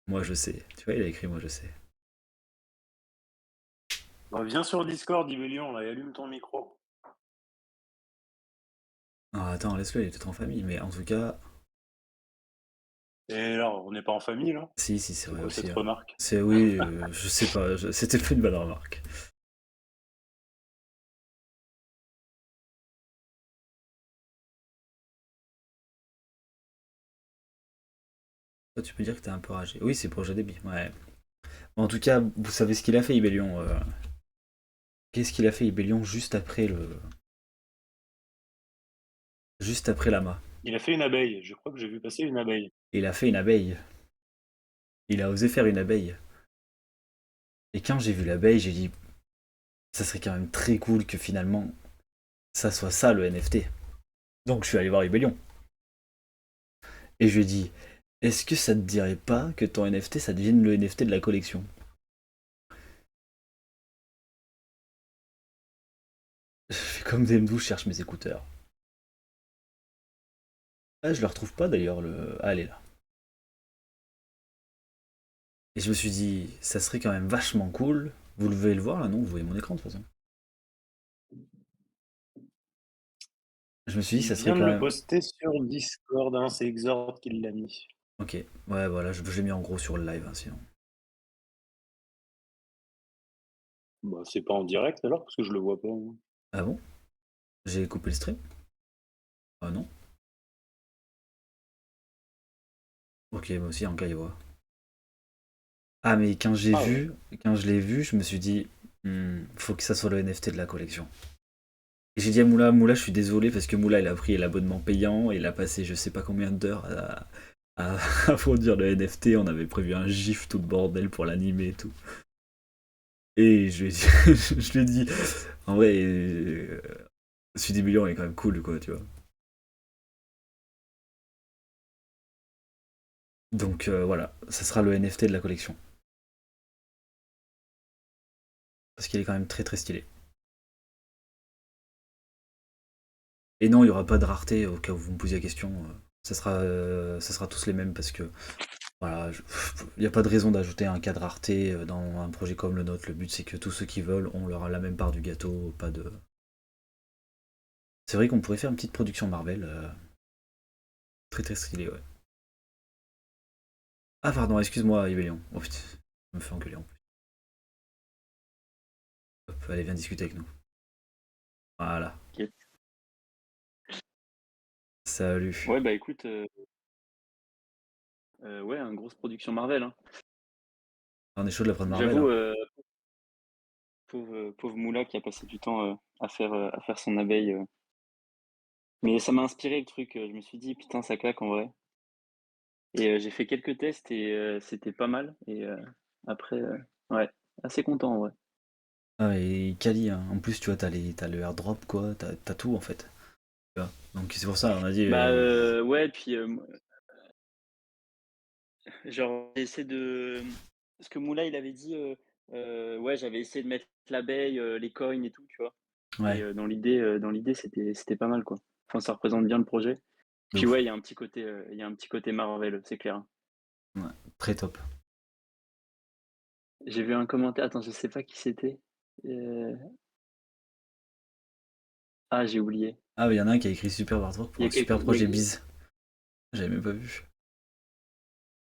Moi, je sais. Tu vois, il a écrit moi, je sais. Bah, viens sur Discord, Ibelion, là, et allume ton micro. Non, attends, laisse-le, il est peut-être en famille, mais en tout cas, Et là, on n'est pas en famille, là? si, si, c'est C'est vrai quoi aussi, cette hein. remarque? C'est oui, je sais pas, c'était pas une bonne remarque. Toi, tu peux dire que t'es un peu ragé. Oui, c'est projet débit, ouais. En tout cas, vous savez ce qu'il a fait, Ibellion. Qu'est-ce qu'il a fait, Ibellion, juste après l'ama? Il a fait une abeille. Je crois que j'ai vu passer une abeille. Il a fait une abeille. Il a osé faire une abeille. Et quand j'ai vu l'abeille, j'ai dit, ça serait quand même très cool que finalement, ça soit ça le NFT. Donc je suis allé voir Ibellion. Et je lui ai dit, est-ce que ça te dirait pas que ton NFT, ça devienne le NFT de la collection? Je fais comme DM12, je cherche mes écouteurs. Ah, je le retrouve pas d'ailleurs, le. Ah, elle est là. Et je me suis dit, ça serait quand même vachement cool. Vous devez le voir là, non? Vous voyez mon écran de toute façon. Je me suis dit, Il ça serait vient de quand le même. poster sur Discord, hein, c'est Exord qui l'a mis. Ok, ouais, voilà, je l'ai mis en gros sur le live, hein, sinon. Bah, c'est pas en direct alors, parce que je le vois pas, moi. Ah bon? J'ai coupé le stream? Ah non? Ok, moi aussi, en cas, il voit. Ah, mais Ah ouais. quand je l'ai vu, je me suis dit, faut que ça soit le NFT de la collection. Et j'ai dit à Moula, Moula, je suis désolé parce que Moula, il a pris l'abonnement payant et il a passé je sais pas combien d'heures à produire le NFT. On avait prévu un gif tout le bordel pour l'animer et tout. Et je lui ai dit, je lui ai dit en vrai, celui des millions est quand même cool, quoi, tu vois. Donc voilà, ça sera le NFT de la collection. Parce qu'il est quand même très très stylé. Et non, il n'y aura pas de rareté au cas où vous me posiez la question. Ça sera tous les mêmes parce que voilà, il n'y a pas de raison d'ajouter un cas de rareté dans un projet comme le nôtre. Le but c'est que tous ceux qui veulent ont la même part du gâteau, pas de. C'est vrai qu'on pourrait faire une petite production Marvel, très très stylée, ouais. Ah pardon, excuse-moi, Ibelion. Oh putain, je me fais engueuler en plus. Hop, allez, viens discuter avec nous. Voilà. Ok. Salut. Ouais, bah écoute, ouais, une grosse production Marvel, hein. On est chaud de la prod Marvel, J'avoue, hein. pauvre Moula qui a passé du temps à faire son abeille. Mais ça m'a inspiré le truc. Je me suis dit, putain, ça claque en vrai. Et j'ai fait quelques tests et c'était pas mal. Et après, ouais, assez content en vrai. Ah, et Kali, hein. En plus, tu vois, t'as le airdrop, quoi, t'as tout en fait. Tu vois. Donc c'est pour ça, on a dit. Bah ouais, puis genre, j'ai essayé de. Parce que Moula, il avait dit, ouais, j'avais essayé de mettre l'abeille, les coins et tout, tu vois. Et Ouais, dans l'idée, c'était pas mal, quoi. Enfin, ça représente bien le projet. de Puis ouf. ouais, il y a un petit côté Marvel, c'est clair, hein. Ouais, très top. J'ai vu un commentaire, attends, je sais pas qui c'était. Heu, ah, j'ai oublié. Ah, il y en a un qui a écrit super airdrop pour Il y un a quelque super il projet y a bise. J'avais même pas vu.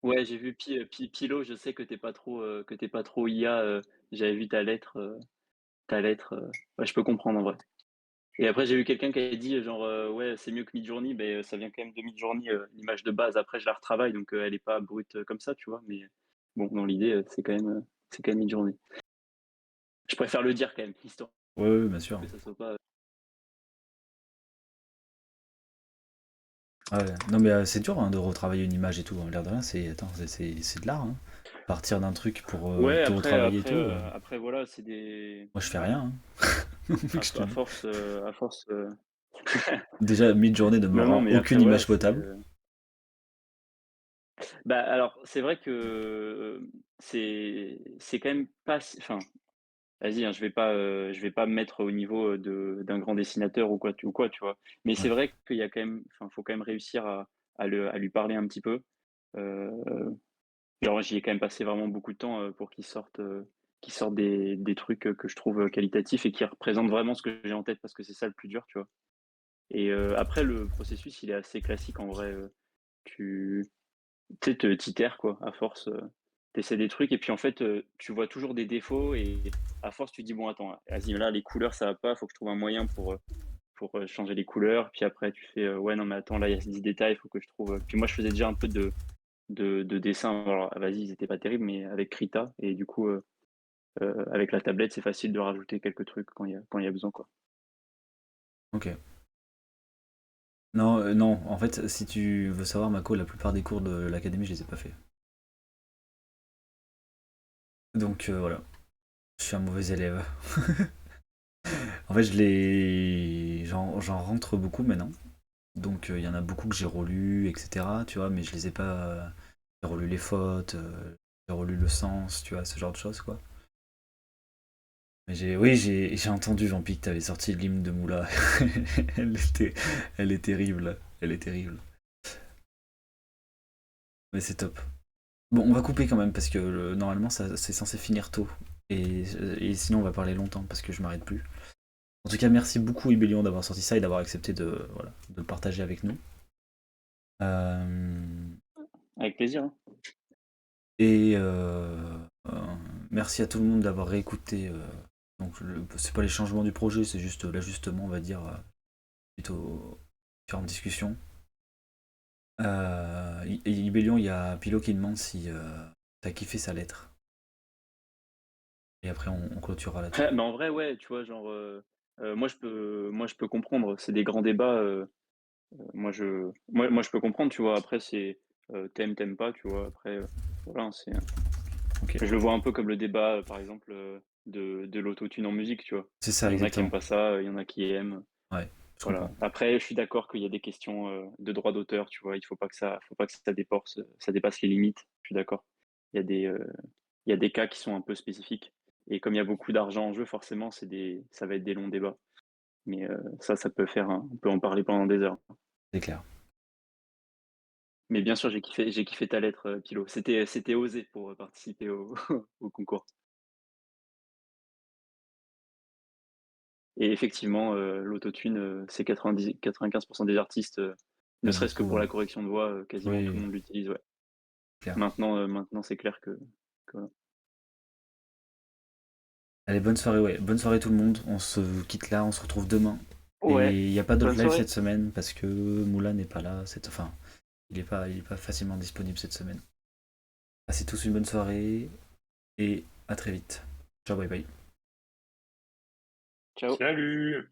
Ouais, j'ai vu Pilo, je sais que tu pas trop IA, j'avais vu ta lettre, ouais, je peux comprendre en vrai. Et après, j'ai vu quelqu'un qui avait dit, genre, ouais, c'est mieux que Midjourney, beh, ça vient quand même de Midjourney, l'image de base. Après, je la retravaille, donc elle est pas brute, comme ça, tu vois? Mais bon, dans l'idée, c'est quand même Midjourney. Je préfère le dire quand même, histoire Ouais, ouais, bien sûr. que ça soit pas. Ah ouais. Non, mais c'est dur hein, de retravailler une image et tout. L'air de rien, attends, c'est de l'art, hein. Partir d'un truc pour Ouais, tout retravailler et tout. après voilà, c'est des. Moi, je fais rien, hein. Mec, je te À dis. force, Déjà, mid-journée ne me non, non, rend mais après aucune voilà, image potable. bah, alors, c'est vrai que c'est quand même pas. Enfin, vas-y, hein, je vais pas me mettre au niveau d'un grand dessinateur ou quoi, tu vois. Mais Ouais. c'est vrai qu'il y a quand même, enfin, faut quand même réussir à lui parler un petit peu. Euh, genre, j'y ai quand même passé vraiment beaucoup de temps pour qu'il sorte des trucs que je trouve qualitatifs et qui représentent vraiment ce que j'ai en tête parce que c'est ça le plus dur, tu vois. Et après, le processus, il est assez classique en vrai. Tu tu sais, t'itères quoi, à force, tu des trucs et puis en fait, tu vois toujours des défauts et à force tu dis: «Bon attends, vas-y là les couleurs ça va pas, faut que je trouve un moyen pour changer les couleurs». Puis après tu fais: «Ouais non mais attends là il y a 10 détails, faut que je trouve», puis moi je faisais déjà un peu de dessin, alors vas-y ils étaient pas terribles mais avec Krita et du coup, avec la tablette c'est facile de rajouter quelques trucs quand il y a besoin quoi. Ok. Non, non, en fait, si tu veux savoir, Mako, la plupart des cours de l'académie, je les ai pas fait. Donc voilà, je suis un mauvais élève. En fait, j'en rentre beaucoup maintenant. Donc il y en a beaucoup que j'ai relu, etc. Tu vois, mais je les ai pas. J'ai relu les fautes, j'ai relu le sens, tu vois, ce genre de choses, quoi. Mais oui, j'ai entendu, Jean-Pic, t'avais sorti l'hymne de Moula. elle, était, elle est terrible. Elle est terrible. Mais c'est top. Bon, on va couper quand même parce que normalement, c'est censé finir tôt. Et sinon, on va parler longtemps parce que je m'arrête plus. En tout cas, merci beaucoup, Ibelion, d'avoir sorti ça et d'avoir accepté voilà, de le partager avec nous. Euh, Avec plaisir, hein. Et merci à tout le monde d'avoir réécouté. Donc, c'est pas les changements du projet, c'est juste l'ajustement, on va dire, suite aux différentes discussions. Ibellion, il y a Pilo qui demande si t'as kiffé sa lettre. Et après, on clôturera là-dessus. Mais en vrai, ouais, tu vois, genre, moi, je peux comprendre. C'est des grands débats. Moi, je peux comprendre, tu vois. Après, c'est t'aimes pas, tu vois. Après, voilà, Ok. je le vois un peu comme le débat, par exemple, de l'autotune en musique, tu vois. C'est ça, Il y en a qui aiment exactement. pas ça, il y en a qui aiment. Ouais, je Voilà. comprends. Après, je suis d'accord qu'il y a des questions de droit d'auteur, tu vois. Il faut pas que ça dépasse les limites. Je suis d'accord. Il y a il y a des cas qui sont un peu spécifiques. Et comme il y a beaucoup d'argent en jeu, forcément, ça va être des longs débats. Mais ça peut faire, on peut en parler pendant des heures. C'est clair. Mais bien sûr, j'ai kiffé ta lettre, Pilo. C'était osé pour participer au, au concours. Et effectivement, l'autotune, c'est 95% des artistes, Il y ne a serait-ce que beaucoup. pour la correction de voix, quasiment tout Oui, le monde l'utilise, ouais. clair. Maintenant, c'est clair que Allez, bonne soirée, ouais. Bonne soirée tout le monde. On se quitte là, on se retrouve demain. ouais, Et il n'y a pas bonne d'autre live soirée. cette semaine parce que Moula n'est pas là. Enfin, il est pas facilement disponible cette semaine. Passez tous une bonne soirée et à très vite. Ciao, bye bye. Ciao. Salut!